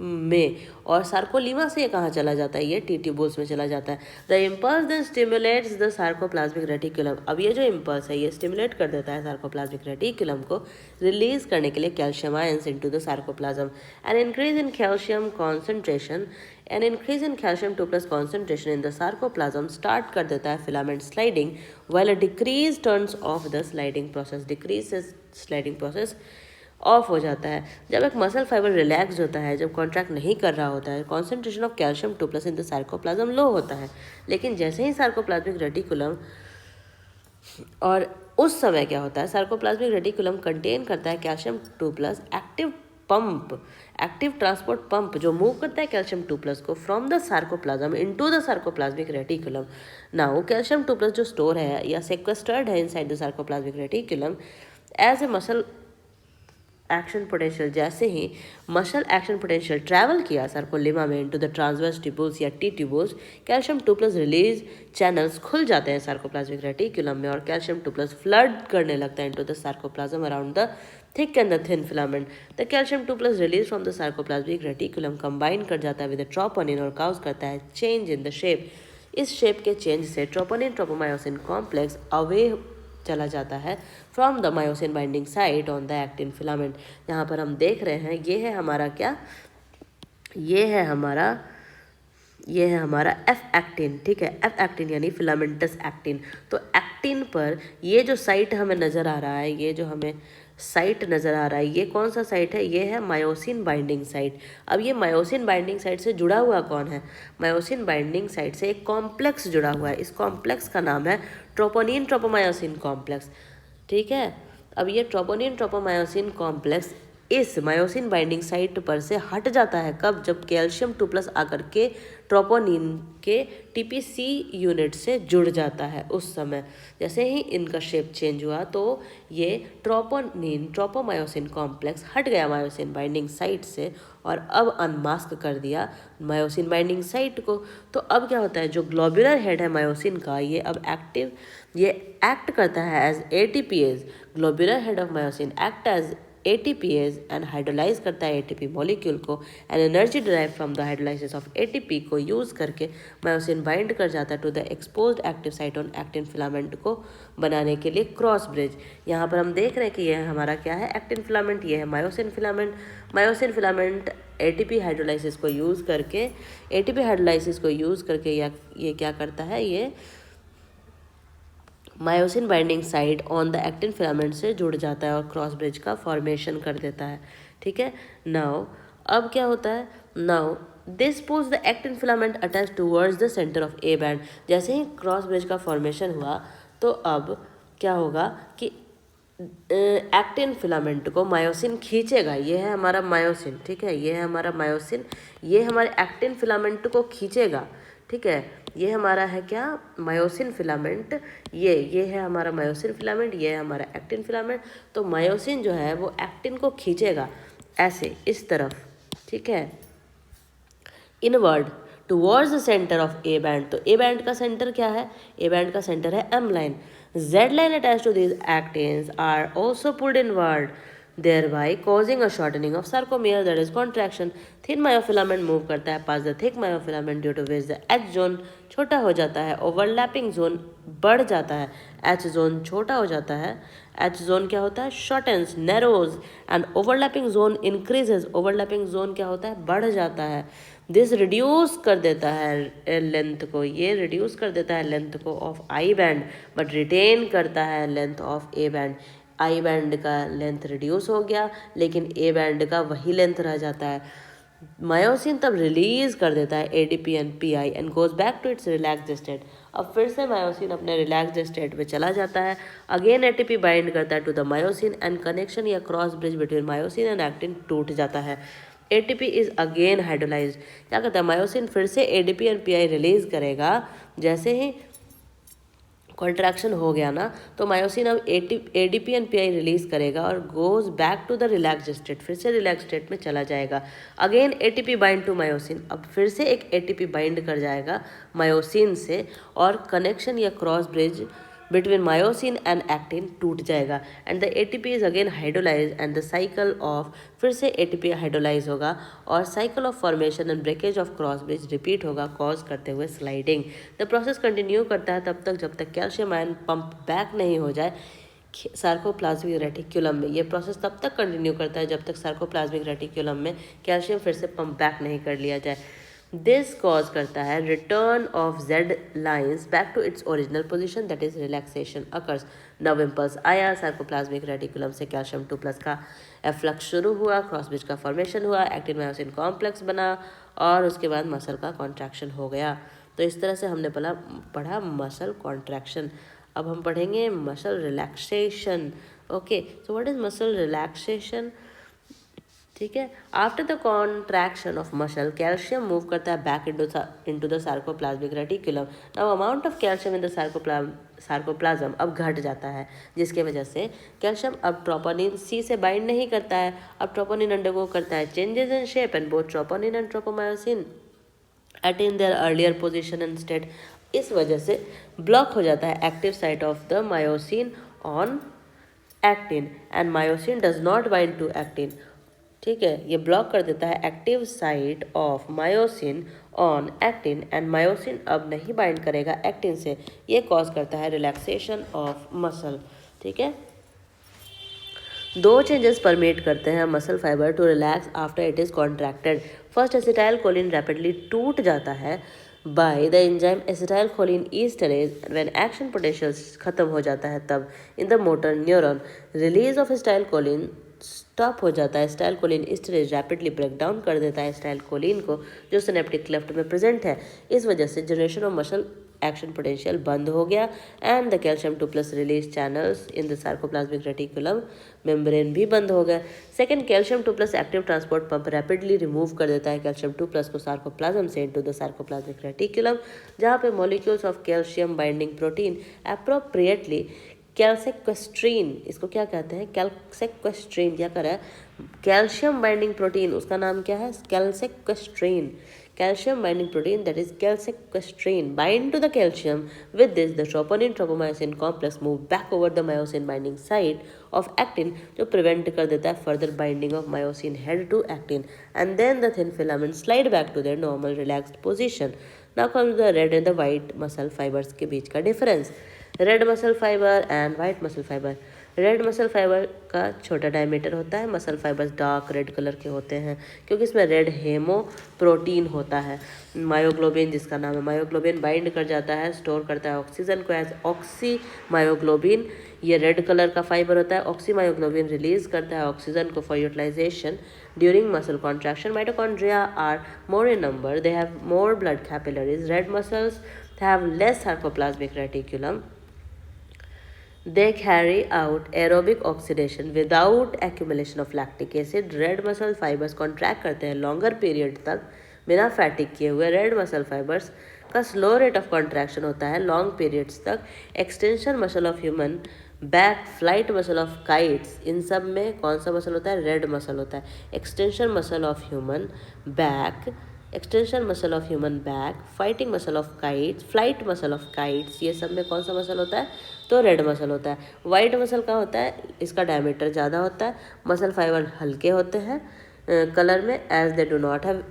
में, और सार्कोलीमा से ये कहाँ चला जाता है, ये टी ट्यूबुल्स में चला जाता है। The impulse then stimulates the sarcoplasmic reticulum. अब ये जो इम्पल्स है ये स्टिमुलेट कर देता है सार्कोप्लाज्मिक रेटिकुलम को रिलीज करने के लिए calcium ions into the sarcoplasm. An increase in calcium concentration an increase in calcium 2+ concentration in the sarcoplasm start कर देता है filament sliding, while a decrease turns of the sliding process. Decrease से sliding process of हो जाता है। जब एक muscle fibre relax होता है, जब कॉन्ट्रैक्ट नहीं कर रहा होता है, concentration of calcium 2+ in the sarcoplasm low होता है। लेकिन जैसे ही सार्कोप्लाज्मिक रेटिकुलम, और उस समय क्या होता है, सार्कोप्लाज्मिक रेटिकुलम कंटेन करता है कैल्शियम 2+ एक्टिव ट्रांसपोर्ट पंप जो मूव करता है कैल्शियम 2+ को from the sarcoplasm into the sarcoplasmic reticulum. Now calcium 2+ जो स्टोर है या सेक्वेस्टर्ड है inside the sarcoplasmic reticulum as a muscle action potential. जैसे ही मसल एक्शन पोटेंशियल ट्रैवल किया सार्कोलीमा में इनटू द ट्रांसवर्स ट्यूबुल्स या T tubules, calcium 2+ release channels खुल जाते हैं सार्कोप्लाज्मिक रेटिकुलम में, और कैल्शियम 2+ फ्लड करने लगता है into the sarcoplasm around the thick and the thin filament. The calcium 2+ release from the sarcoplasmic reticulum combine कर जाता है विद ट्रोपोनिन और काउज करता है चेंज इन द शेप। इस शेप के चेंज से ट्रोपोनिन ट्रोपोमायोसिन कॉम्प्लेक्स अवे चला जाता है from the myosin binding site on the actin filament. यहाँ पर हम देख रहे हैं ये है हमारा क्या, ये है हमारा एफ एक्टिन, ठीक है, एफ एक्टिन यानी फिलामेंटस एक्टिन। तो एक्टिन पर ये जो साइट हमें नज़र आ रहा है, ये जो हमें साइट नज़र आ रहा है, ये कौन सा साइट है, ये है मायोसिन बाइंडिंग साइट। अब ये मायोसिन बाइंडिंग साइट से जुड़ा हुआ कौन है, मायोसिन बाइंडिंग साइट से एक कॉम्प्लेक्स जुड़ा हुआ है। इस कॉम्प्लेक्स का नाम है ट्रोपोनिन ट्रोपोमायोसिन कॉम्प्लेक्स, ठीक है। अब ये ट्रोपोनिन ट्रोपोमायोसिन कॉम्प्लेक्स इस मायोसिन बाइंडिंग साइट पर से हट जाता है कब, जब कैल्शियम 2+ आकर के ट्रोपोनिन के टीपीसी यूनिट से जुड़ जाता है। उस समय जैसे ही इनका शेप चेंज हुआ तो ये ट्रोपोनिन ट्रोपोमायोसिन कॉम्प्लेक्स हट गया मायोसिन बाइंडिंग साइट से और अब अनमास्क कर दिया मायोसिन बाइंडिंग साइट को। तो अब क्या होता है, जो ग्लोब्यूलर हेड है मायोसिन का, ये अब ये एक्ट करता है as ATPase. Globular head of myosin act as ATPase and hydrolyse करता है ATP मॉलिक्यूल को, and energy derive from the hydrolysis of ATP को यूज़ करके मायोसिन बाइंड कर जाता है to the exposed active site on actin filament को बनाने के लिए क्रॉस ब्रिज। यहाँ पर हम देख रहे हैं कि यह हमारा क्या है, एक्टिन फिलामेंट, ये है myosin filament. Myosin filament ATP hydrolysis को यूज़ करके ये क्या करता है, ये myosin binding site on the actin filament से जुड़ जाता है और क्रॉस ब्रिज का फॉर्मेशन कर देता है, ठीक है। नाउ अब क्या होता है, now this pulls the actin filament attach towards the centre of A band. जैसे ही क्रॉस ब्रिज का फॉर्मेशन हुआ तो अब क्या होगा कि एक्टिन फिलामेंट को मायोसिन खींचेगा। ये है हमारा मायोसिन, ठीक है, ये है हमारा मायोसिन, ये हमारे एक्टिन फिलामेंट को खींचेगा, ठीक है। ये हमारा है क्या, मायोसिन फिलामेंट, ये है हमारा मायोसिन फिलामेंट, ये है हमारा एक्टिन फिलामेंट। तो मायोसिन जो है वो एक्टिन को खींचेगा ऐसे इस तरफ, ठीक है, inward towards the centre of A band. तो ए बैंड का सेंटर क्या है, ए बैंड का सेंटर है M line. Z line attach to these actins are also pulled inward, thereby causing a shortening of sarcomere, that is contraction. Thin myofilament move करता है past the thick myofilament due to which the H zone छोटा हो जाता है, overlapping zone बढ़ जाता है, H zone छोटा हो जाता है। H जोन क्या होता है, shortens, narrows and overlapping zone increases. Overlapping zone क्या होता है, बढ़ जाता है। दिस रिड्यूस कर देता है लेंथ को, ये रिड्यूस कर देता है लेंथ को of I band, but retain करता है length of A band. I band का लेंथ रिड्यूस हो गया लेकिन ए बैंड का वही लेंथ रह जाता है। मायोसिन तब रिलीज कर देता है ADP and Pi and goes back to its relaxed state. अब फिर से मायोसिन अपने रिलैक्स्ड स्टेट में चला जाता है। अगेन एटीपी बाइंड करता है to the myosin and connection या cross bridge between myosin and actin टूट जाता है। ATP is again hydrolysed. क्या कहता है, मायोसिन फिर से एडीपी एंड पीआई रिलीज करेगा। जैसे ही कॉन्ट्रैक्शन हो गया ना तो मायोसिन अब एडीपी एंड पीआई रिलीज करेगा और goes back to the relaxed state, फिर से रिलैक्स स्टेट में चला जाएगा। Again ATP bind to myosin, अब फिर से एक एटीपी बाइंड कर जाएगा मायोसिन से और कनेक्शन या cross bridge between myosin and actin टूट जाएगा and the ATP is again hydrolyse and the cycle of फिर से एटीपी हाइड्रोलाइज होगा और cycle of formation and breakage of cross bridge repeat होगा कॉज करते हुए स्लाइडिंग। द प्रोसेस कंटिन्यू करता है तब तक जब तक कैल्शियम आयन पंप बैक नहीं हो जाए सार्कोप्लाज्मिक रेटिक्यूलम में। ये प्रोसेस तब तक कंटिन्यू करता है जब तक सार्कोप्लाज्मिक रेटिक्यूलम में कैल्शियम फिर से पंप बैक नहीं कर लिया जाए। दिस कॉज करता है return of Z lines back to its original position that is relaxation occurs. Now impulse आया, सार्कोप्लाज्मिक रेटिकुलम से कैल्शियम 2+ का एफ्लक्स शुरू हुआ, क्रॉस ब्रिज का फॉर्मेशन हुआ, एक्टिन मायोसिन कॉम्प्लेक्स बना और उसके बाद मसल का कॉन्ट्रैक्शन हो गया। तो इस तरह से हमने पढ़ा मसल कॉन्ट्रैक्शन। अब हम पढ़ेंगे muscle relaxation. Okay, so what is muscle relaxation? ठीक है, after the contraction of muscle calcium move करता है back into the sarcoplasmic reticulum. Now amount of calcium in the sarcoplasm अब घट जाता है जिसके वजह से कैल्शियम अब ट्रोपोनिन सी से बाइंड नहीं करता है। अब ट्रोपोनिन अंडरगो करता है changes in shape and both troponin and tropomyosin attain their earlier position and state। इस वजह से ब्लॉक हो जाता है active site of the myosin on actin and myosin does not bind to actin. ठीक है, ये ब्लॉक कर देता है active site of myosin on actin and myosin अब नहीं बाइंड करेगा एक्टिन से। ये कॉज करता है रिलैक्सेशन ऑफ मसल। ठीक है, दो चेंजेस परमिट करते हैं muscle fibre to relax after it is contracted. First, acetylcholine rapidly टूट जाता है by the enzyme acetylcholinesterase. When action potential खत्म हो जाता है तब in the motor neuron release of acetylcholine stop हो जाता है। Acetylcholinesterase rapidly break down कर देता है एसिटाइल कोलिन को जो सिनेप्टिक क्लेफ्ट में प्रेजेंट है। इस वजह से generation of muscle action potential बंद हो गया and the calcium 2+ release channels in the sarcoplasmic reticulum membrane भी बंद हो गया। Second, calcium 2+ active transport pump rapidly remove कर देता है कैल्शियम 2+ को सार्कोप्लाज्म से इनटू द सार्कोप्लाज्मिक रेटिकुलम जहाँ पे molecules of calcium binding protein appropriately calsequestrin, इसको क्या कहते हैं, कैल्सेक्वेस्ट्रीन क्या कर रहा है, कैल्शियम बाइंडिंग प्रोटीन उसका नाम क्या है, कैल्सेक्वेस्ट्रीन। Calcium binding protein that is calsequestrine bind to the calcium. With this, the troponin tropomyosin complex move back over the myosin binding site of actin जो prevent कर देता है further binding of myosin head to actin and then the thin filaments slide back to their normal relaxed position. Now comes the red and the white muscle fibers के बीच का difference. Red muscle fiber and white muscle fiber. Red muscle fibre का छोटा diameter होता है, muscle fibres dark red colour के होते हैं क्योंकि इसमें रेड हेमो प्रोटीन होता है। मायोग्लोबिन जिसका नाम है, मायोग्लोबिन बाइंड कर जाता है, स्टोर करता है ऑक्सीजन को एज ऑक्सी मायोग्लोबिन। ये रेड कलर का फाइबर होता है। ऑक्सी मायोग्लोबिन रिलीज करता है ऑक्सीजन को for utilisation during muscle contraction. Mitochondria are more in number, they have more blood capillaries. Red muscles have less sarcoplasmic reticulum. They carry out aerobic oxidation without accumulation of lactic acid. Red muscle fibres contract करते हैं longer period तक बिना fatigue किए हुए। Red muscle fibres का slow rate of contraction होता है long periods तक। Extension muscle of human back, flight muscle of kites, इन सब में कौन सा मसल होता है, रेड मसल होता है। Extension muscle of human back, extension muscle of human back, fighting muscle of kites, flight muscle of kites, ये सब में कौन सा मसल होता है, तो रेड मसल होता है। वाइट मसल का होता है, इसका डायमीटर ज़्यादा होता है, मसल फाइबर हल्के होते हैं कलर में as they do not have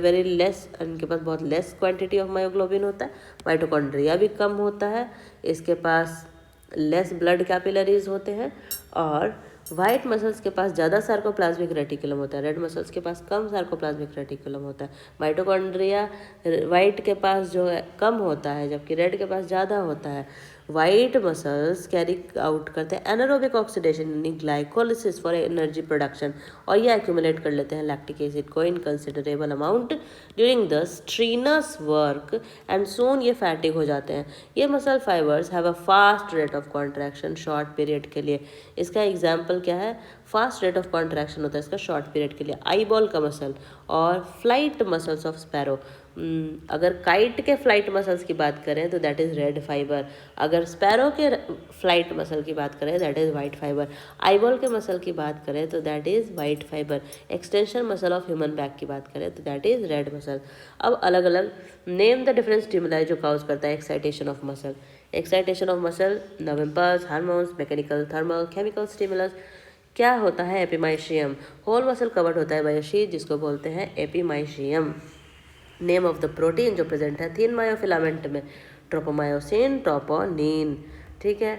very less, इनके पास बहुत लेस क्वांटिटी ऑफ मायोग्लोबिन होता है। माइटोकॉन्ड्रिया भी कम होता है, इसके पास लेस ब्लड कैपिलरीज होते हैं। और वाइट मसल्स के पास ज़्यादा सार्कोप्लाज्मिक रेटिकुलम होता है, रेड मसल्स के पास कम सार्कोप्लाज्मिक रेटिकुलम होता है। माइटोकॉन्ड्रिया वाइट के पास जो है कम होता है जबकि रेड के पास ज़्यादा होता है। वाइट मसल्स कैरी आउट करते हैं एनारोबिक ऑक्सीडेशन यानी ग्लाइकोलिसिस फॉर एनर्जी प्रोडक्शन और ये एक्यूमुलेट कर लेते हैं लैक्टिक एसिड को in considerable amount during the strenuous work and soon ये फैटिक हो जाते हैं। ये muscle fibres have a fast rate of contraction short period के लिए। इसका एग्जाम्पल क्या है, फास्ट रेट ऑफ कॉन्ट्रैक्शन होता है इसका शॉर्ट पीरियड के लिए। आई बॉल का मसल और फ्लाइट मसल्स ऑफ स्पैरो, अगर काइट के फ्लाइट मसल्स की बात करें तो दैट इज़ रेड फाइबर, अगर स्पैरो के फ्लाइट मसल की बात करें that is white fibre, eyeball के मसल की बात करें तो that is white fibre, extension muscle of human back की बात करें तो दैट इज़ रेड मसल। अब अलग अलग नेम द डिफरेंट स्टिमुलाई जो काउज करता है excitation of muscle. Excitation of muscle, nerve impulse, hormones, mechanical, thermal, chemical stimulus. क्या होता है एपिमाइशियम, होल मसल कवर्ड होता है बाय अ शीथ जिसको बोलते हैं epimysium. Name of the protein जो प्रेजेंट है थिन मायोफिलामेंट में, ट्रोपोमायोसिन, ट्रोपोनिन, ठीक है।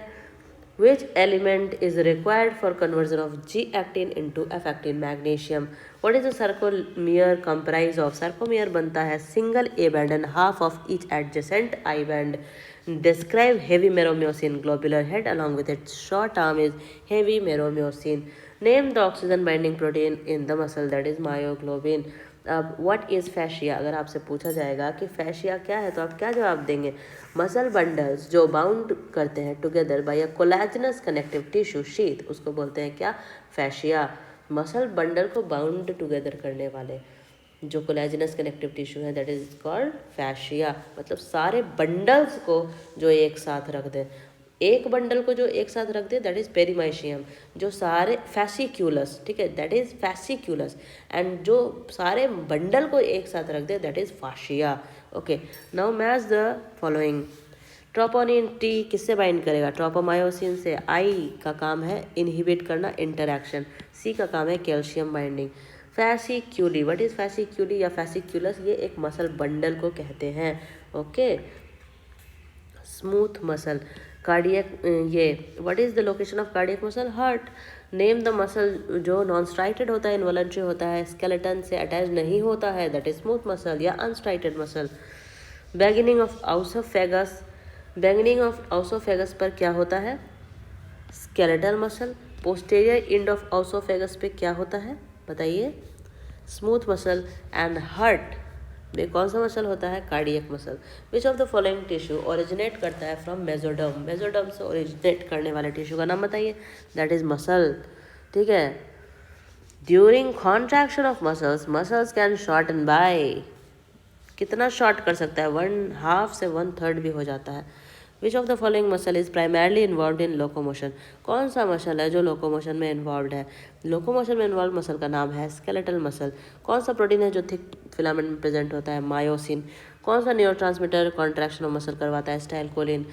Which element is required for conversion of G actin into F actin, magnesium. What is the sarcomere comprise of, sarcomere बनता है single A band and half of each adjacent I band. Describe heavy meromyosin, globular head along with its short arm is heavy meromyosin. Name the oxygen binding protein in the muscle that is myoglobin. अब what is फैशिया, अगर आपसे पूछा जाएगा कि फैशिया क्या है तो आप क्या जवाब देंगे? मसल बंडल्स जो बाउंड करते हैं together by a collagenous connective tissue sheath, उसको बोलते हैं क्या? फैशिया। मसल बंडल को बाउंड टुगेदर करने वाले जो कोलैजिनस कनेक्टिव टिश्यू है दैट इज कॉल्ड फैशिया। मतलब सारे बंडल्स को जो एक साथ रख दे, एक बंडल को जो एक साथ रख दे दैट इज पेरीमाइशियम। जो सारे फैसिक्यूलस, ठीक है, दैट इज फैसिक्यूलस। एंड जो सारे बंडल को एक साथ रख दे that is fascia. Okay, now match the following. Troponin T किससे बाइंड करेगा? ट्रोपोमायोसिन से। आई का काम है इनहिबिट करना इंटरैक्शन, सी का काम है कैल्शियम बाइंडिंग। फैसिक्यूली, व्हाट इज फैसिक्यूली या फैसिक्यूलस? ये एक मसल बंडल को कहते हैं। ओके, स्मूथ मसल, कार्डियक, ये what is the location of cardiac muscle? Heart. Name the muscle जो नॉन स्ट्राइटेड होता है, इनवॉलंटरी होता है, स्केलेटन से अटैच नहीं होता है दैट इज स्मूथ मसल या unstriated muscle. बैगनिंग of oesophagus, बैगनिंग of oesophagus पर क्या होता है? Skeletal muscle. Posterior end of oesophagus पे क्या होता है बताइए? Smooth muscle. एंड हार्ट में कौन सा मसल होता है? Cardiac muscle. Which of the following tissue originate करता है फ्रॉम मेसोडर्म, मेसोडर्म से ओरिजिनेट करने वाले टिश्यू का नाम बताइए? दैट इज मसल, ठीक है। During contraction of muscles, muscles can shorten by, कितना शॉर्ट कर सकता है? 1/2 से 1/3 भी हो जाता है। विच of the following muscle is primarily involve in locomotion, कौन सा मसल है जो लोकोमोशन में इन्वॉल्व है? लोकोमोशन में इन्वॉल्व मसल का नाम है स्केलेटल मसल। कौन सा प्रोटीन है जो थिक फिलामेंट में प्रेजेंट होता है? मायोसिन। कौन सा न्यूरोट्रांसमीटर कॉन्ट्रैक्शन ऑफ मसल करवाता है? Acetylcholine.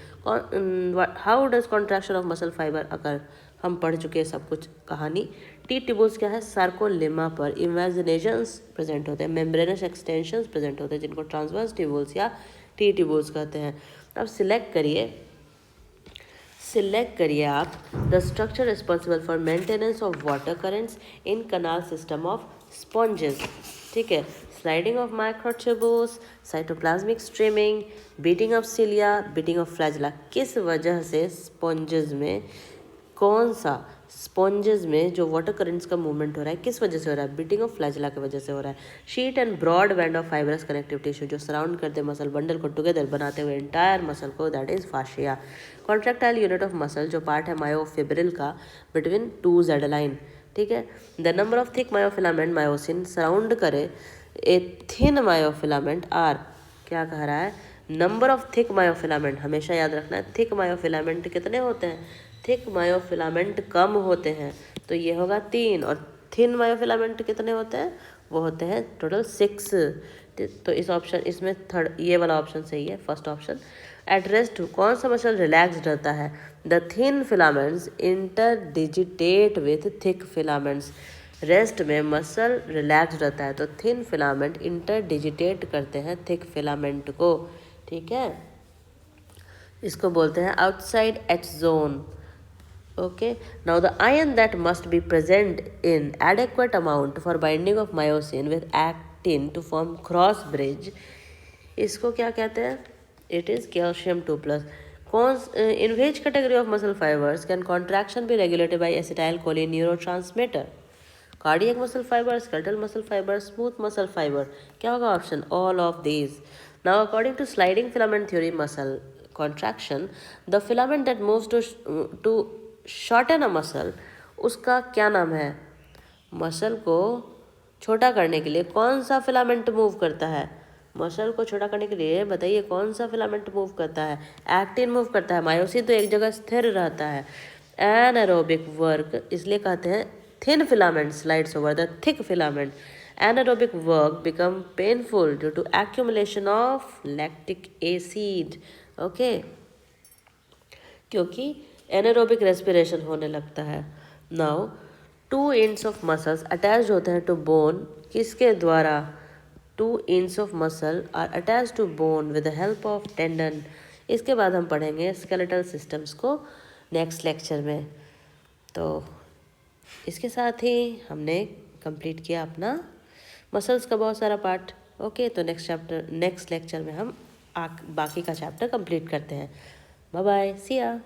How does contraction of muscle fibre occur, हम पढ़ चुके हैं सब कुछ कहानी। टी टिब्यूल्स क्या है? सार्कोलेमा पर इमेजिनेशंस प्रेजेंट होते हैं, मेम्ब्रेनस एक्सटेंशंस प्रेजेंट होते हैं जिनको ट्रांसवर्स टिब्यूल्स या टी टिब्यूल्स कहते हैं। अब सिलेक्ट करिए आप the structure responsible for maintenance of water currents in canal system of sponges, ठीक है। Sliding of microtubules, cytoplasmic streaming, beating of cilia, beating of flagella. किस वजह से स्पॉन्जेस में, कौन सा स्पॉन्जेस में जो वाटर करेंट्स का मूवमेंट हो रहा है किस वजह से हो रहा है? बीटिंग ऑफ फ्लैजिला की वजह से हो रहा है। Sheet and broad band of fibrous connective tissue जो सराउंड करते मसल बंडल को टुगेदर बनाते हुए इंटायर मसल को that is fascia. Contractile unit of muscle जो पार्ट है मायोफिब्रिल का बिटवीन टू जेड लाइन, ठीक है। The number of thick myofilament myosin surround करे ए थिन मायोफिलामेंट आर, क्या कह रहा है? नंबर ऑफ थिक मायोफिलामेंट, हमेशा याद रखना है थिक मायोफिलामेंट कितने होते हैं? थिक मायोफिलामेंट कम होते हैं तो ये होगा 3, और थिन मायोफिलामेंट कितने होते हैं? वो होते हैं टोटल 6। तो इस ऑप्शन, इसमें थर्ड ये वाला ऑप्शन सही है, फर्स्ट ऑप्शन। एट रेस्ट कौन सा मसल रिलैक्स्ड रहता है? The thin filaments interdigitate with thick filaments. Rest में मसल रिलैक्स रहता है तो थिन फिलामेंट इंटरडिजिटेट करते हैं थिक फिलामेंट को, ठीक है। इसको बोलते हैं outside H zone. Okay, now the iron that must be present in adequate amount for binding of myosin with actin to form cross bridge, इसको क्या कहते हैं? It is calcium 2+. In which category of muscle fibers can contraction be regulated by acetylcholine neurotransmitter? Cardiac muscle fiber, skeletal muscle fiber, smooth muscle fiber. क्या होगा option? All of these. Now according to sliding filament theory muscle contraction, the filament that moves to shorten a muscle, उसका क्या नाम है? Muscle को छोटा करने के लिए कौन सा फिलामेंट मूव करता है? मसल को छोटा करने के लिए बताइए कौन सा फिलामेंट मूव करता है? एक्टिन मूव करता है। मायोसिन तो एक जगह स्थिर रहता है। एनारोबिक वर्क इसलिए कहते हैं thin filament slides over the thick filament. Anaerobic work become painful due to accumulation of lactic acid. Okay, क्योंकि एनारोबिक रेस्पिरेशन होने लगता है। Now 2 ends of muscles attach होते हैं टू बोन, किसके द्वारा? 2 ends of muscle are attach to bone with the help of tendon. इसके बाद हम पढ़ेंगे स्केलेटल सिस्टम्स को नेक्स्ट लेक्चर में। तो इसके साथ ही हमने कंप्लीट किया अपना मसल्स का बहुत सारा पार्ट। ओके, तो नेक्स्ट लेक्चर में हम बाकी का चैप्टर कंप्लीट करते हैं। बाय बाय, सी या।